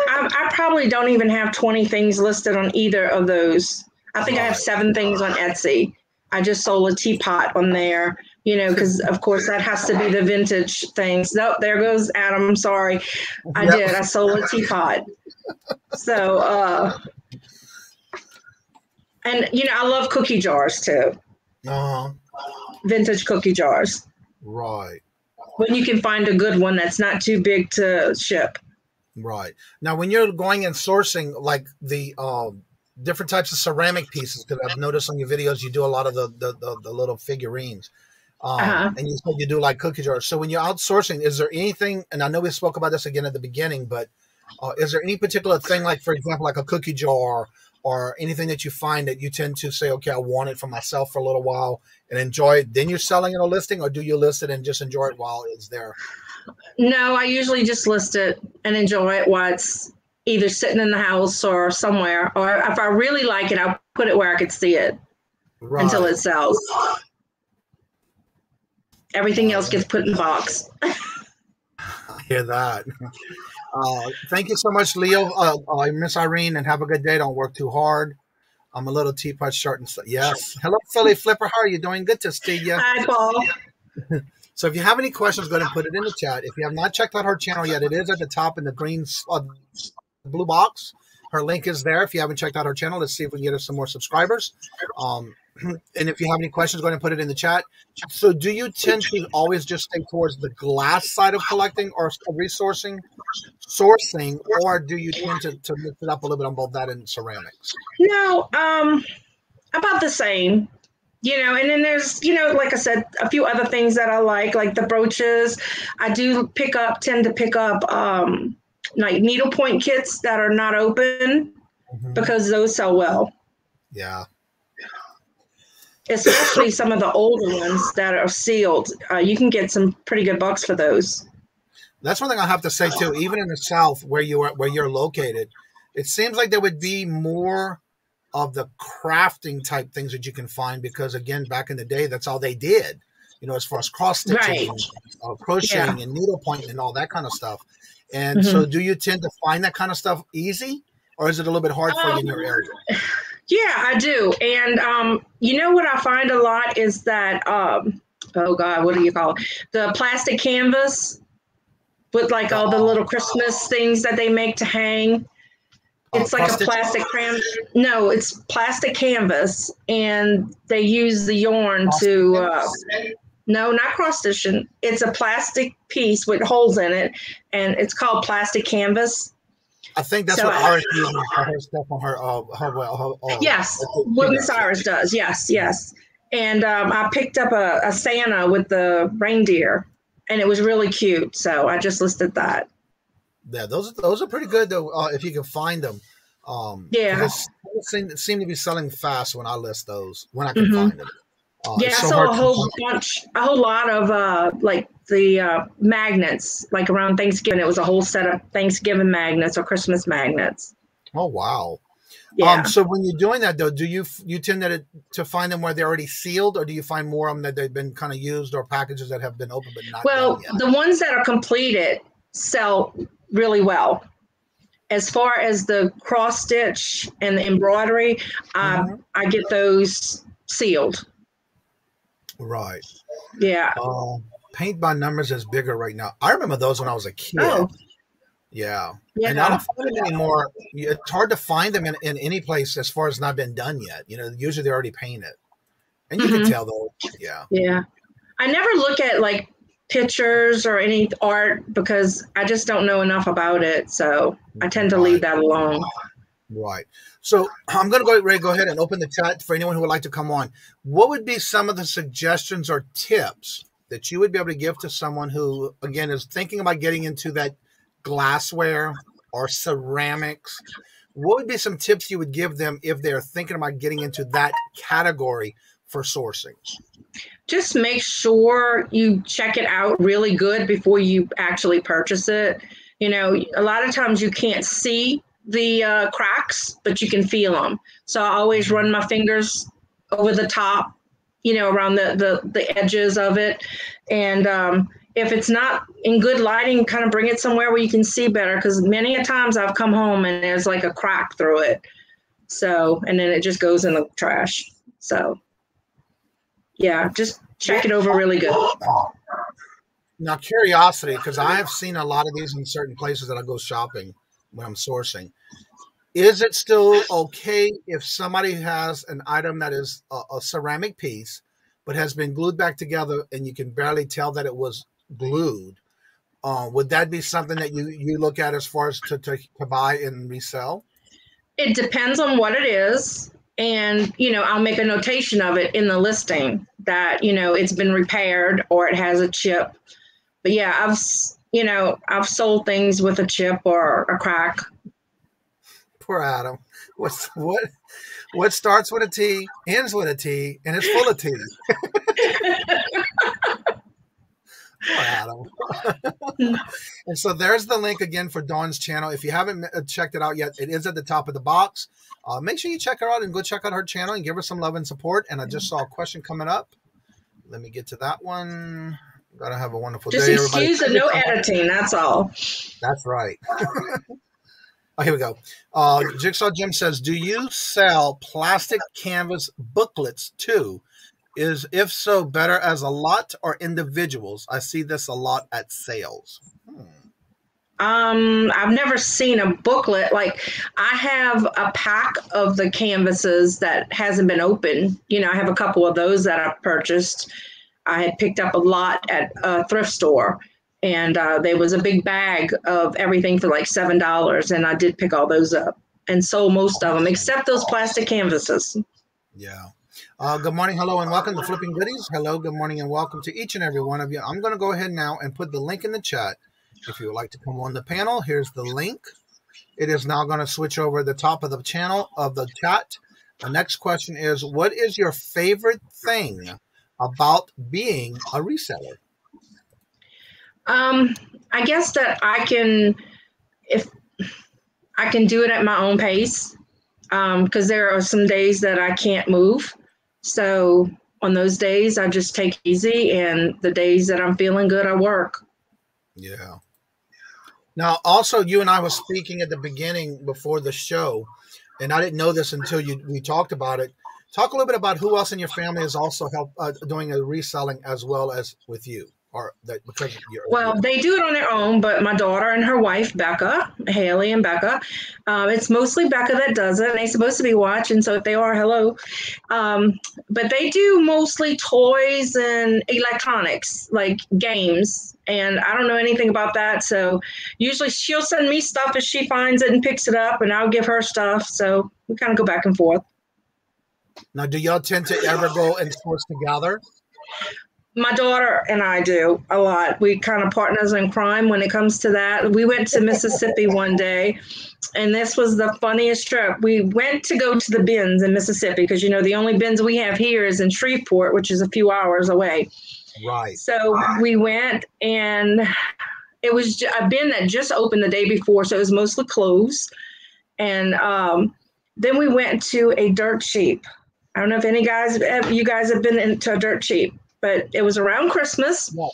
I probably don't even have 20 things listed on either of those. I think I have 7 things on Etsy. I just sold a teapot on there, you know, because of course that has to be the vintage things. Nope, there goes Adam. I'm sorry. I did. I sold a teapot. So, and, you know, I love cookie jars too. Vintage cookie jars. Right. When you can find a good one that's not too big to ship. Right. Now, when you're going and sourcing like the different types of ceramic pieces, because I've noticed on your videos you do a lot of the little figurines, and you said you do like cookie jars. So when you're outsourcing, is there anything, and I know we spoke about this again at the beginning, but is there any particular thing, like, for example, like a cookie jar or anything that you find that you tend to say, okay, I want it for myself for a little while and enjoy it, then you're selling it or listing, or do you list it and just enjoy it while it's there? No, I usually just list it and enjoy it while it's either sitting in the house or somewhere. Or if I really like it, I'll put it where I could see it until it sells. Everything else gets put in the box. I hear that. Thank you so much, Leo. Miss Irene, and have a good day. Don't work too hard. I'm a little teapot short and stuff. Yes. Hello, Philly Flipper. How are you doing? Good to see you. Hi, Paul. So if you have any questions, go ahead and put it in the chat. If you have not checked out her channel yet, it is at the top in the green blue box. Her link is there. If you haven't checked out her channel, let's see if we can get her some more subscribers. And if you have any questions, go ahead and put it in the chat. So do you tend to always just stay towards the glass side of collecting or sourcing, or do you tend to mix it up a little bit on both that and ceramics? No, about the same. And then there's, like I said, a few other things that I like the brooches. I do tend to pick up like needlepoint kits that are not open because those sell well. Yeah. Especially some of the older ones that are sealed. You can get some pretty good bucks for those. That's one thing I have to say too. Even in the South, where you're located, it seems like there would be more of the crafting type things that you can find, because again, back in the day, that's all they did. As far as cross stitching, crocheting, and needlepoint, and all that kind of stuff. And so, do you tend to find that kind of stuff easy, or is it a little bit hard for you in your area? Yeah, I do. And what I find a lot is that what do you call it? The plastic canvas with all the little Christmas things that they make to hang. It's like a plastic canvas. No, it's plastic canvas, and they use the yarn to. No, not cross stitching. It's a plastic piece with holes in it, and it's called plastic canvas. I think that's what Iris uses for her stuff on her. Yes, what Miss Iris does. Yes. And I picked up a Santa with the reindeer, and it was really cute. So I just listed that. Yeah, those are pretty good though. If you can find them. They seem to be selling fast when I list those, when I can find them. I saw a whole lot of the magnets, around Thanksgiving. It was a whole set of Thanksgiving magnets or Christmas magnets. Oh, wow. Yeah. So when you're doing that though, do you tend to find them where they're already sealed, or do you find more of them that they've been kind of used, or packages that have been opened but not done yet? The ones that are completed sell really well. As far as the cross stitch and the embroidery, I get those sealed. Right. Yeah. Paint by numbers is bigger right now. I remember those when I was a kid. Oh. Yeah. And I don't find them anymore. It's hard to find them in any place as far as not been done yet. Usually they're already painted. And you can tell though. Yeah. Yeah. I never look at pictures or any art because I just don't know enough about it. So I tend to leave that alone. Right. So I'm going to go ahead and open the chat for anyone who would like to come on. What would be some of the suggestions or tips that you would be able to give to someone who, again, is thinking about getting into that glassware or ceramics? What would be some tips you would give them if they're thinking about getting into that category for sourcing? Just make sure you check it out really good before you actually purchase it. A lot of times you can't see the cracks, but you can feel them. So I always run my fingers over the top, around the edges of it. And if it's not in good lighting, kind of bring it somewhere where you can see better, because many a times I've come home and there's a crack through it. So, and then it just goes in the trash. So yeah, just check it over really good. Now, curiosity, because I have seen a lot of these in certain places that I go shopping when I'm sourcing. Is it still okay if somebody has an item that is a ceramic piece, but has been glued back together and you can barely tell that it was glued? Would that be something that you look at as far as to buy and resell? It depends on what it is. And, I'll make a notation of it in the listing that, it's been repaired or it has a chip. But yeah, I've sold things with a chip or a crack. Poor Adam. What starts with a T, ends with a T, and it's full of T. Poor Adam. And so there's the link again for Dawn's channel. If you haven't checked it out yet, it is at the top of the box. Make sure you check her out and go check out her channel and give her some love and support. And I just saw a question coming up. Let me get to that one. Gotta have a wonderful day, everybody. Just excuse the no editing, that's all. That's right. Oh, here we go. Jigsaw Jim says, do you sell plastic canvas booklets too? Is, if so, better as a lot or individuals? I see this a lot at sales. I've never seen a booklet. Like, I have a pack of the canvases that hasn't been opened. You know, I have a couple of those that I've purchased. I had picked up a lot at a thrift store, and there was a big bag of everything for like $7, and I did pick all those up and sold most of them, except those plastic canvases. Yeah. Good morning, hello, and welcome to Flipping Goodies. Hello, good morning, and welcome to each and every one of you. I'm going to go ahead now and put the link in the chat. If you would like to come on the panel, here's the link. It is now going to switch over the top of the channel of the chat. The next question is, what is your favorite thing about being a reseller? I guess that I can do it at my own pace, because there are some days that I can't move. So on those days, I just take it easy, and the days that I'm feeling good, I work. Yeah. Now, also, you and I was speaking at the beginning before the show, and I didn't know this until we talked about it. Talk a little bit about who else in your family is also doing a reselling as well as with you, or that because well, they do it on their own, but my daughter and her wife, Becca, Haley and Becca, it's mostly Becca that does it, and they're supposed to be watching, so if they are, hello. But they do mostly toys and electronics, like games. And I don't know anything about that. So usually she'll send me stuff as she finds it and picks it up, and I'll give her stuff. So we kind of go back and forth. Now, do y'all tend to ever go and source together? My daughter and I do a lot. We kind of partners in crime when it comes to that. We went to Mississippi one day, and this was the funniest trip. We went to go to the bins in Mississippi because, you know, the only bins we have here is in Shreveport, which is a few hours away. Right. So we went, and it was a bin that just opened the day before, so it was mostly clothes. And then we went to a dirt cheap. I don't know if you guys have been into a dirt cheap, but it was around Christmas. Yeah.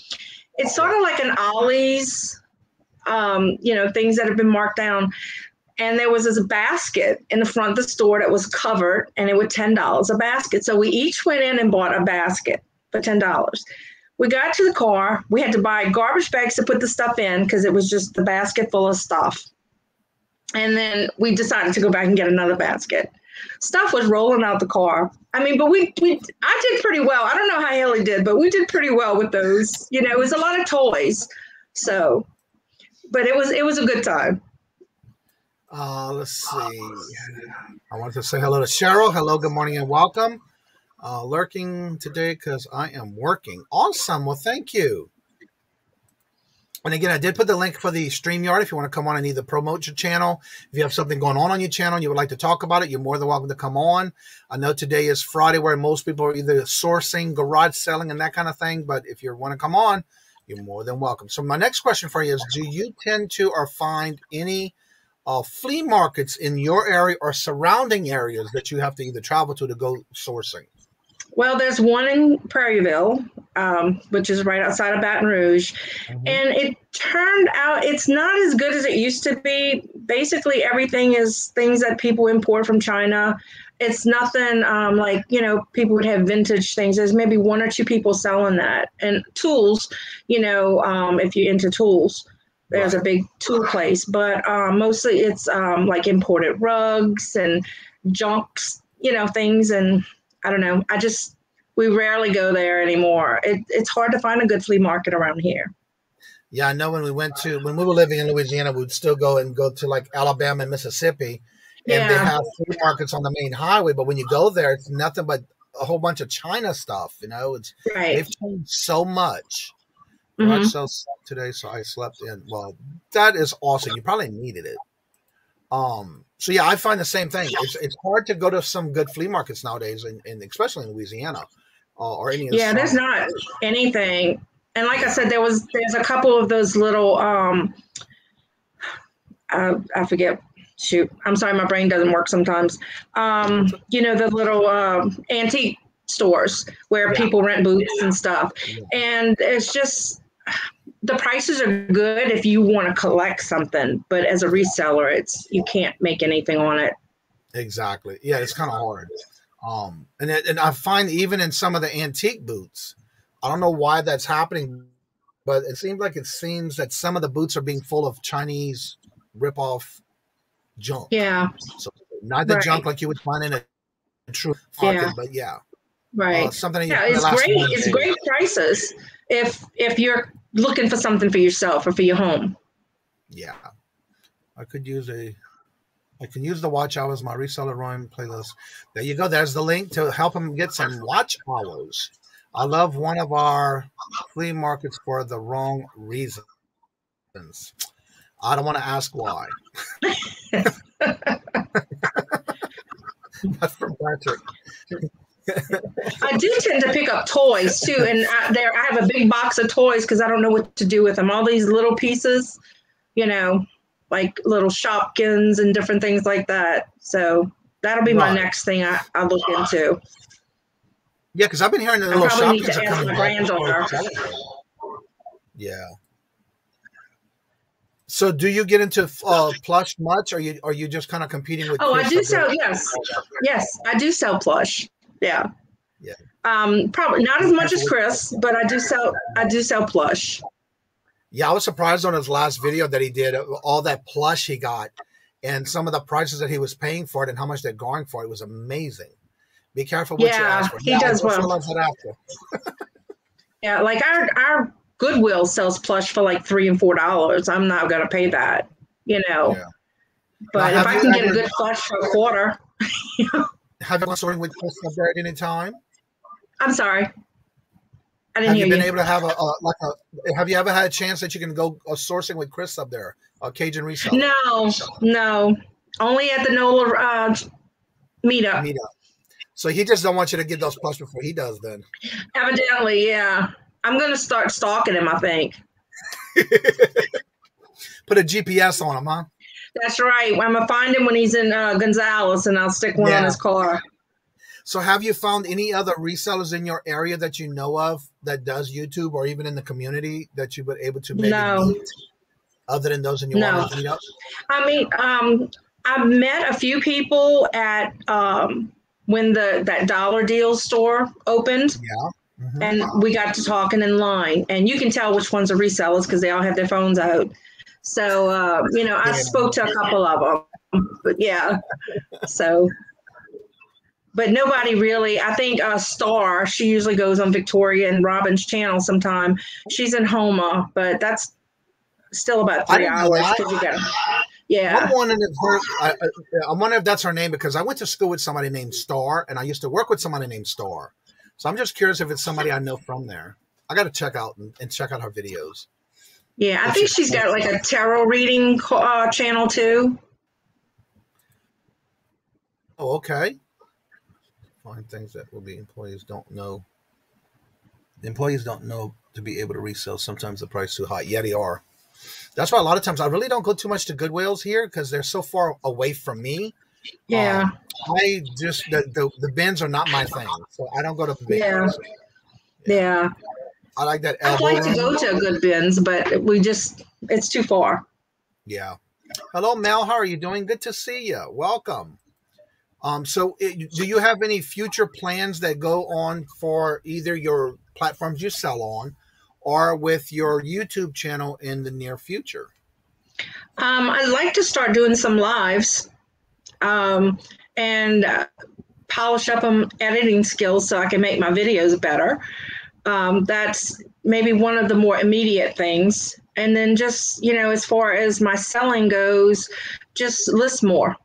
It's sort of like an Ollie's, things that have been marked down. And there was this basket in the front of the store that was covered, and it was $10 a basket. So we each went in and bought a basket for $10. We got to the car. We had to buy garbage bags to put the stuff in because it was just the basket full of stuff. And then we decided to go back and get another basket. Stuff was rolling out the car. I mean, but I did pretty well. I don't know how Haley did, but we did pretty well with those. You know, it was a lot of toys. So, but it was a good time. Let's see. I wanted to say hello to Cheryl. Hello, good morning, and welcome. Lurking today because I am working. Awesome. Well, thank you. And again, I did put the link for the StreamYard if you want to come on and either promote your channel. If you have something going on your channel and you would like to talk about it, you're more than welcome to come on. I know today is Friday where most people are either sourcing, garage selling, and that kind of thing. But if you want to come on, you're more than welcome. So my next question for you is, do you tend to or find any flea markets in your area or surrounding areas that you have to either travel to go sourcing? Well, there's one in Prairieville, which is right outside of Baton Rouge. Mm-hmm. And it turned out it's not as good as it used to be. Basically, everything is things that people import from China. It's nothing like, people would have vintage things. There's maybe one or two people selling that. And tools, if you're into tools, there's a big tool place. But mostly it's like imported rugs and junks, things. And I don't know. We rarely go there anymore. It's hard to find a good flea market around here. Yeah, I know when we were living in Louisiana, we'd still go to like Alabama and Mississippi, and they have flea markets on the main highway. But when you go there, it's nothing but a whole bunch of China stuff. They've changed so much. Mm-hmm. I slept today, so I slept in. Well, that is awesome. You probably needed it. So yeah, I find the same thing. It's hard to go to some good flea markets nowadays, and especially in Louisiana, or any. Yeah, there's not anything. And like I said, there's a couple of those little I forget. Shoot, I'm sorry, my brain doesn't work sometimes. The little antique stores where people rent boots and stuff, and it's just. The prices are good if you want to collect something, but as a reseller, you can't make anything on it. Exactly. Yeah, it's kind of hard. And I find even in some of the antique boots, I don't know why that's happening, but it seems that some of the boots are being full of Chinese rip-off junk. Yeah. So not the junk like you would find in a true market, but yeah. Right. Something it's great. It's great prices if you're looking for something for yourself or for your home. Yeah. I can use the watch hours, my reseller rhyme playlist. There you go. There's the link to help him get some watch hours. I love one of our flea markets for the wrong reasons. I don't want to ask why. That's from Patrick. I do tend to pick up toys too, and I have a big box of toys because I don't know what to do with them. All these little pieces, like little Shopkins and different things like that. So that'll be my next thing I look into. Yeah, because I've been hearing the little Shopkins are coming granddaughter. Yeah. So do you get into plush much, or are you just kind of competing with? Oh, I do sell. Yes, I do sell plush. Yeah. Yeah. Probably not as much as Chris, but I do sell plush. Yeah, I was surprised on his last video that he did all that plush he got, and some of the prices that he was paying for it, and how much they're going for it was amazing. Be careful what you ask for. He does well. Yeah, like our Goodwill sells plush for like $3 and $4. I'm not gonna pay that, Yeah. But if I can get a good plush for a quarter. Have you been sorting with Chris up there at any time? I'm sorry, I didn't hear you. Have you been able to have have you ever had a chance that you can go sourcing with Chris up there, Cajun Reseller? No, only at the NOLA meetup. So he just don't want you to get those plush before he does, then. Evidently, yeah. I'm gonna start stalking him, I think. Put a GPS on him, huh? That's right. I'm gonna find him when he's in Gonzales, and I'll stick one on his car. So have you found any other resellers in your area that you know of that does YouTube, or even in the community that you were able to maybe meet, other than those in your meetup? I mean, I've met a few people at when that Dollar Deal store opened. Yeah. Mm-hmm. And we got to talking in line, and you can tell which ones are resellers because they all have their phones out. So, I spoke to a couple of them, but yeah. So, but nobody really, I think Star, she usually goes on Victoria and Robin's channel sometime. She's in Houma, but that's still about 3 hours. Yeah. I'm wondering if that's her name, because I went to school with somebody named Star, and I used to work with somebody named Star. So I'm just curious if it's somebody I know from there. I got to check out and check out her videos. Yeah, I think she's got like a tarot reading channel too. Oh, okay. Find things that will be employees don't know. The employees don't know to be able to resell. Sometimes the price is too high. Yeah, they are. That's why a lot of times I really don't go too much to Goodwills here, because they're so far away from me. Yeah. I just the bins are not my thing, so I don't go to bins. Yeah. I like that. I'd like to go to good bins, but it's too far. Yeah. Hello, Mel. How are you doing? Good to see you. Welcome. So do you have any future plans that go on for either your platforms you sell on, or with your YouTube channel in the near future? I'd like to start doing some lives. And polish up on editing skills so I can make my videos better. That's maybe one of the more immediate things. And then just, as far as my selling goes, just list more.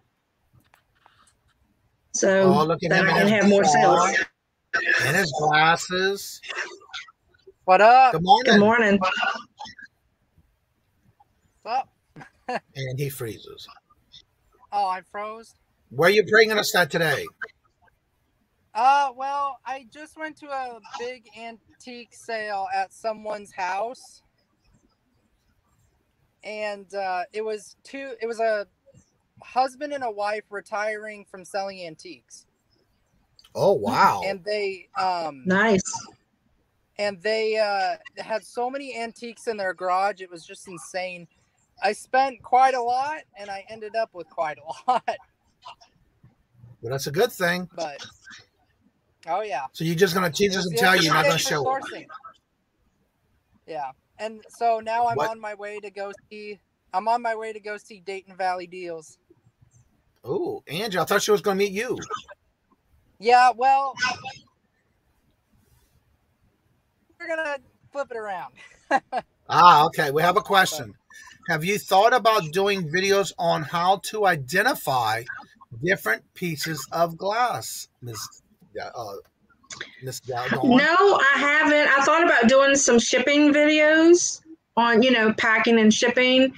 So that I can have more sales. And his glasses. What up? Good morning. Good morning. What's up? And he freezes. Oh, I froze. Where are you bringing us at today? Well, I just went to a big antique sale at someone's house, and it was a husband and a wife retiring from selling antiques. Oh, wow. And they nice. And they had so many antiques in their garage, it was just insane. I spent quite a lot, and I ended up with quite a lot. Well, that's a good thing. But Oh yeah. So you're just gonna teach us and tell you, you're not gonna show it. Yeah, and so now I'm What? on my way to go see. I'm on my way to go see Dayton Valley Deals. Oh, Angie, I thought she was gonna meet you. Yeah, well, we're gonna flip it around. Okay. We have a question. Have you thought about doing videos on how to identify different pieces of glass, Miss Dawn? No, I haven't. I thought about doing some shipping videos on, packing and shipping,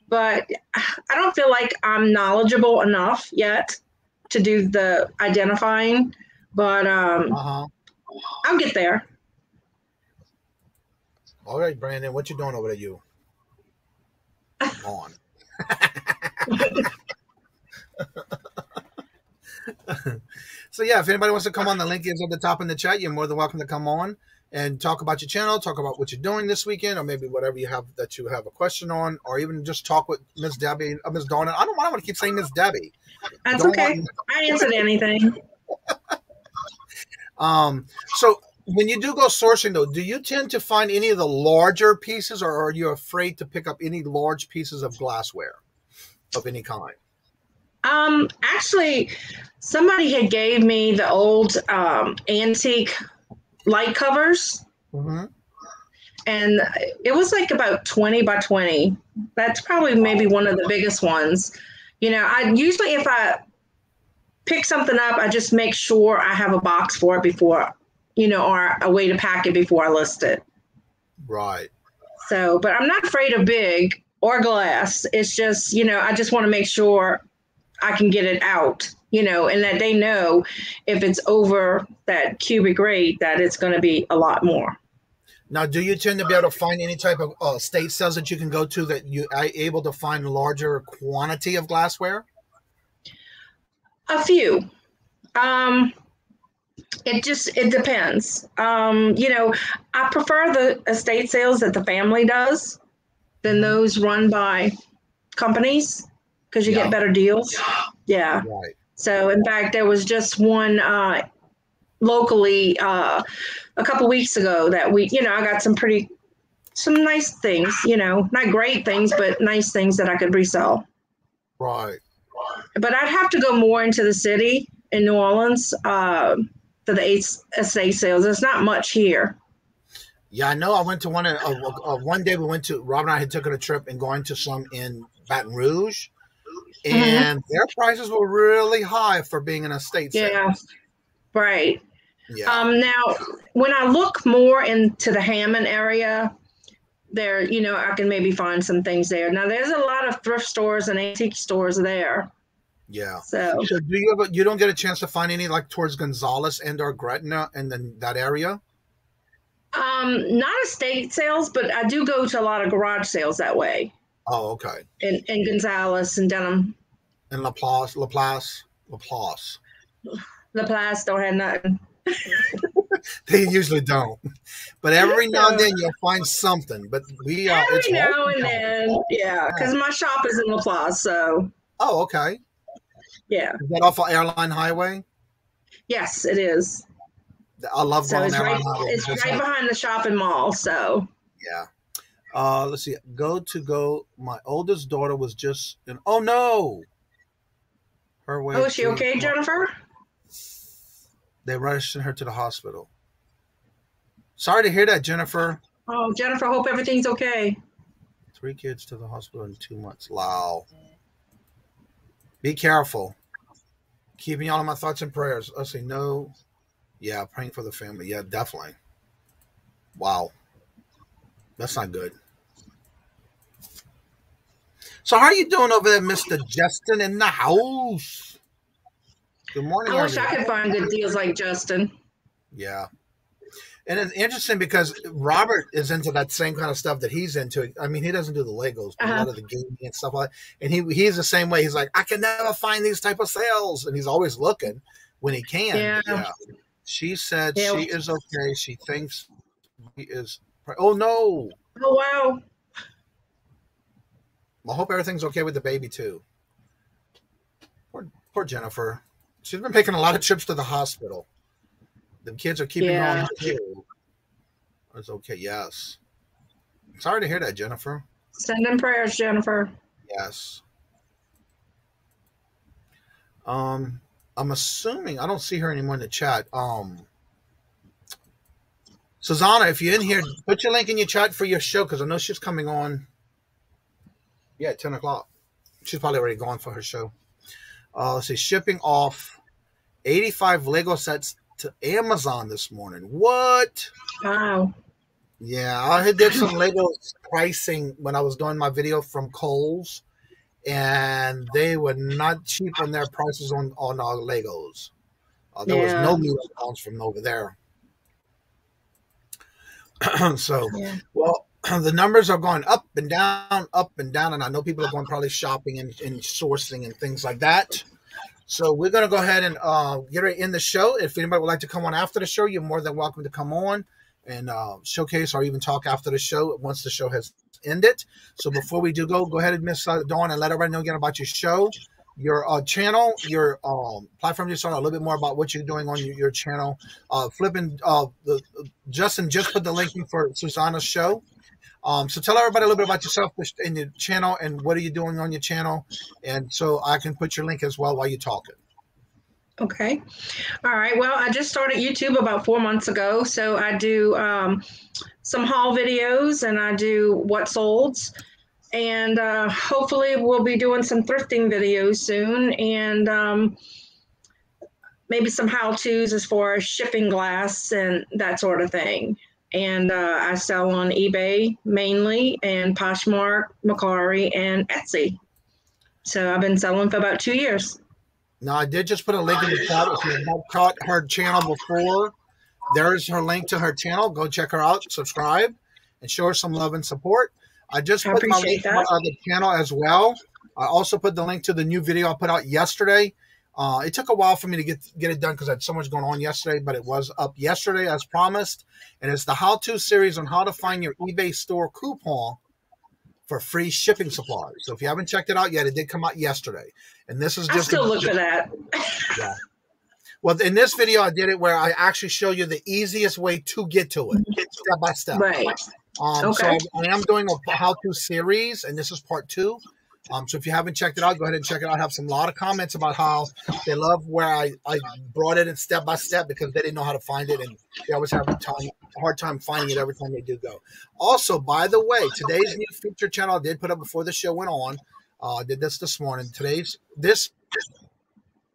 but I don't feel like I'm knowledgeable enough yet to do the identifying. But I'll get there. All right, Brandon, what you doing over there? You on? So yeah, if anybody wants to come on, the link is at the top in the chat. You're more than welcome to come on and talk about your channel, talk about what you're doing this weekend, or maybe whatever you have that you have a question on, or even just talk with Miss Debbie, Miss Donna. I don't want to keep saying Miss Debbie. That's okay. I answered anything. So when you do go sourcing, though, do you tend to find any of the larger pieces, or are you afraid to pick up any large pieces of glassware of any kind? Actually, somebody had gave me the old antique light covers, and it was like about 20 by 20. That's probably maybe one of the biggest ones. I usually, if I pick something up, I just make sure I have a box for it before, or a way to pack it before I list it. Right. So, but I'm not afraid of big or glass. It's just, I just want to make sure I can get it out, and that they know if it's over that cubic rate that it's going to be a lot more. Now, do you tend to be able to find any type of estate sales that you can go to that you are able to find larger quantity of glassware? A few. It depends. I prefer the estate sales that the family does than those run by companies, because you get better deals. Yeah. Right. So in fact, there was just one locally a couple weeks ago that I got some nice things, not great things, but nice things that I could resell. Right. But I'd have to go more into the city in New Orleans for the estate sales. There's not much here. Yeah, I know. I went to one day. Rob and I had taken a trip and going to some in Baton Rouge, and their prices were really high for being an estate sale. Yeah, right. Yeah. Now, when I look more into the Hammond area, there, I can maybe find some things there. Now, there's a lot of thrift stores and antique stores there. Yeah. So do you don't get a chance to find any like towards Gonzales and or Gretna and then that area? Not estate sales, but I do go to a lot of garage sales that way. Oh, okay. In Gonzales and Denham. And Laplace don't have nothing. They usually don't, but every now and then you'll find something. But every now and then, yeah, because my shop is in Laplace, so. Oh, okay. Yeah. Is that off of Airline Highway? Yes, it is. I love going it's Airline right, Highway. It's right behind the shopping mall, so. Yeah. Let's see. Go. My oldest daughter was just in. Oh no. Her way. Oh, is she okay, Jennifer? They rushed her to the hospital. Sorry to hear that, Jennifer. Oh, Jennifer, hope everything's okay. 3 kids to the hospital in 2 months. Wow. Be careful. Keeping y'all in my thoughts and prayers. I say no. Yeah, praying for the family. Yeah, definitely. Wow. That's not good. So how are you doing over there, Mr. Justin in the house? Good morning. I wish I could find good deals like Justin. Yeah. And it's interesting because Robert is into that same kind of stuff that he's into. I mean, he doesn't do the Legos, but a lot of the gaming and stuff like that. And he's the same way. He's like, I can never find these type of sales. And he's always looking when he can. Yeah. She said she is okay. She thinks he is. Oh, no. Oh, wow. I hope everything's okay with the baby, too. Poor Jennifer. She's been making a lot of trips to the hospital. The kids are keeping on too. It's okay. Yes. Sorry to hear that, Jennifer. Send in prayers, Jennifer. Yes. I'm assuming I don't see her anymore in the chat. Susanna, if you're in here, put your link in your chat for your show because I know she's coming on. Yeah, at 10 o'clock. She's probably already gone for her show. Let's see, shipping off 85 Lego sets to Amazon this morning. What? Wow. Yeah, I did some Lego pricing when I was doing my video from Kohl's, and they were not cheap on their prices on our Legos. There was no meat from over there. So, well, the numbers are going up and down, and I know people are going probably shopping and sourcing and things like that. So we're going to go ahead and get right in the show. If anybody would like to come on after the show, you're more than welcome to come on and showcase or even talk after the show once the show has ended. So before we do go ahead and Miss Dawn and let everybody know again about your show, your channel, your platform. Just a little bit more about what you're doing on your channel. Justin just put the link in for Susanna's show. So tell everybody a little bit about yourself and your channel and what are you doing on your channel, and so I can put your link as well while you're talking. Okay. All right. Well, I just started YouTube about 4 months ago. So I do some haul videos and I do what solds. And hopefully we'll be doing some thrifting videos soon and maybe some how-tos as far as shipping glass and that sort of thing. And I sell on eBay mainly and Poshmark, Mercari, and Etsy. So I've been selling for about 2 years. Now, I did just put a link in the chat. If you have not caught her channel before, there's her link to her channel. Go check her out, subscribe, and show her some love and support. I just put my link to my other channel as well. I also put the link to the new video I put out yesterday. It took a while for me to get it done because I had so much going on yesterday, but it was up yesterday as promised. And it's the how-to series on how to find your eBay store coupon for free shipping supplies. So if you haven't checked it out yet, it did come out yesterday. And this is just I still look for that. Yeah. Well, in this video, I did it where I actually show you the easiest way to get to it, step by step. Right. So I am doing a how-to series, and this is part 2. So if you haven't checked it out, go ahead and check it out. I have a lot of comments about how they love where I brought it in step by step because they didn't know how to find it, and they always have a hard time finding it every time they do go. Also, by the way, today's new feature channel I did put up before the show went on. I did this morning. This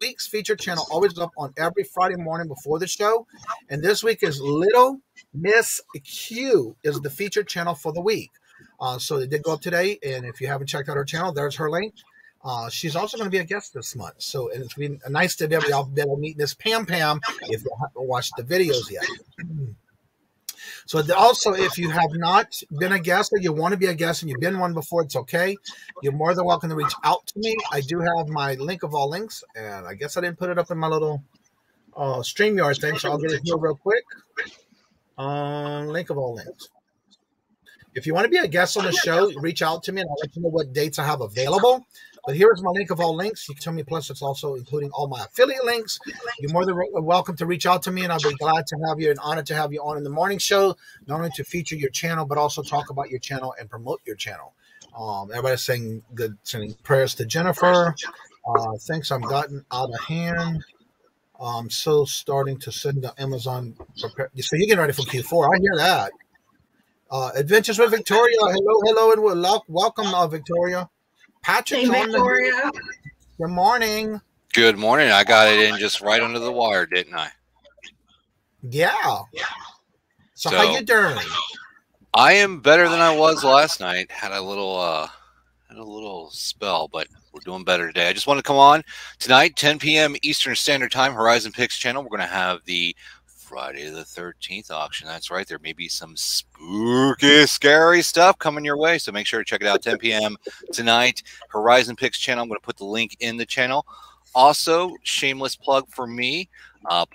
week's feature channel always up on every Friday morning before the show, and this week is Little Miss Q is the feature channel for the week. So it did go up today, and if you haven't checked out her channel, there's her link. She's also going to be a guest this month, so it's been nice to be able to meet Miss Pam if you haven't watched the videos yet. So also, if you have not been a guest or you want to be a guest and you've been one before, it's okay. You're more than welcome to reach out to me. I do have my link of all links, and I guess I didn't put it up in my little StreamYard thing, so I'll get it here real quick. Link of all links. If you want to be a guest on the show, reach out to me and I'll let you know what dates I have available. But here's my link of all links. You can tell me, plus it's also including all my affiliate links. You're more than welcome to reach out to me, and I'll be glad to have you and honored to have you on in the morning show, not only to feature your channel, but also talk about your channel and promote your channel. Everybody's saying good, sending prayers to Jennifer. Thanks, I'm gotten out of hand. I'm so starting to send the Amazon. So you're getting ready for Q4. I hear that. Adventures with Victoria. Hello, and welcome, Victoria. Patrick's on Victoria. Good morning. Good morning. I got it in just right under the wire, didn't I? Yeah. So how you doing? I am better than I was last night. Had a little spell, but we're doing better today. I just want to come on tonight, 10 p.m. Eastern Standard Time, Horizon Picks channel. We're going to have the Friday the 13th auction. That's right. There may be some spooky, scary stuff coming your way. So make sure to check it out 10 p.m. tonight. Horizon Picks channel. I'm going to put the link in the channel. Also, shameless plug for me.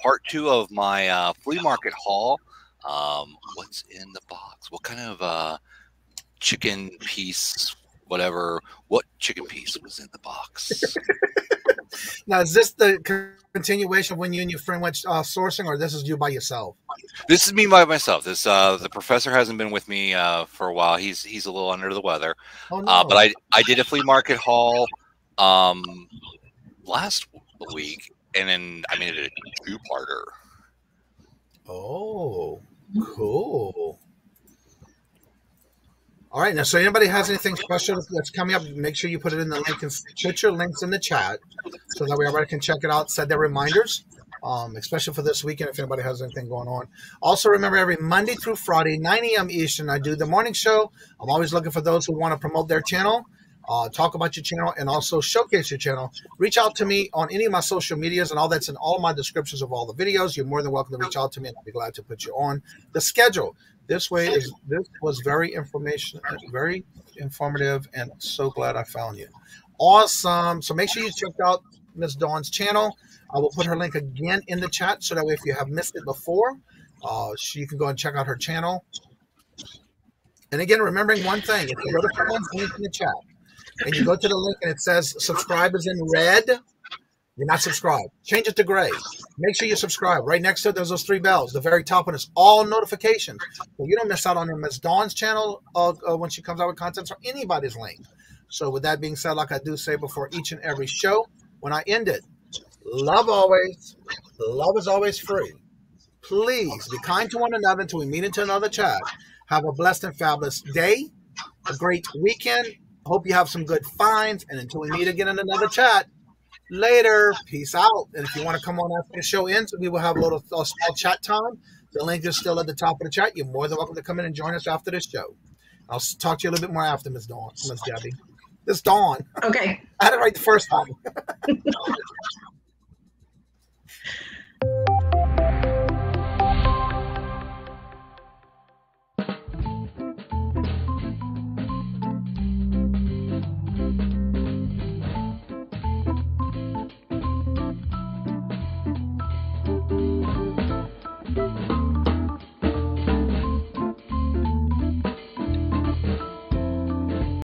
Part 2 of my flea market haul. What's in the box? What kind of chicken piece, whatever. What chicken piece was in the box? Now, is this the continuation of when you and your friend went sourcing, or this is you by yourself? This is me by myself. This the professor hasn't been with me for a while. He's a little under the weather. Oh, no. But I did a flea market haul last week, and then I made it a two-parter. Oh, cool. All right, now, so anybody has anything special that's coming up, make sure you put it in the link and put your links in the chat so that way everybody can check it out, set their reminders, especially for this weekend if anybody has anything going on. Also, remember, every Monday through Friday, 9 a.m. Eastern, I do the morning show. I'm always looking for those who want to promote their channel, talk about your channel, and also showcase your channel. Reach out to me on any of my social medias, and all that's in all my descriptions of all the videos. You're more than welcome to reach out to me, and I'll be glad to put you on the schedule. This was very informative, and so glad I found you. Awesome. So make sure you check out Miss Dawn's channel. I will put her link again in the chat, so that way if you have missed it before, you can go and check out her channel. And again, remembering one thing, if you go to someone's link in the chat and you go to the link and it says subscribe is in red, you're not subscribed. Change it to gray. Make sure you subscribe. Right next to it, there's those 3 bells. The very top one is all notifications. So you don't miss out on Miss Dawn's channel when she comes out with content, or anybody's link. So with that being said, like I do say before each and every show, when I end it, love always. Love is always free. Please be kind to one another until we meet into another chat. Have a blessed and fabulous day. A great weekend. Hope you have some good finds. And until we meet again in another chat, later. Peace out. And if you want to come on after the show ends, we will have a little small chat time. The link is still at the top of the chat. You're more than welcome to come in and join us after this show. I'll talk to you a little bit more after, Miss Dawn, Miss Debbie. Miss Dawn. Okay. I had it right the first time.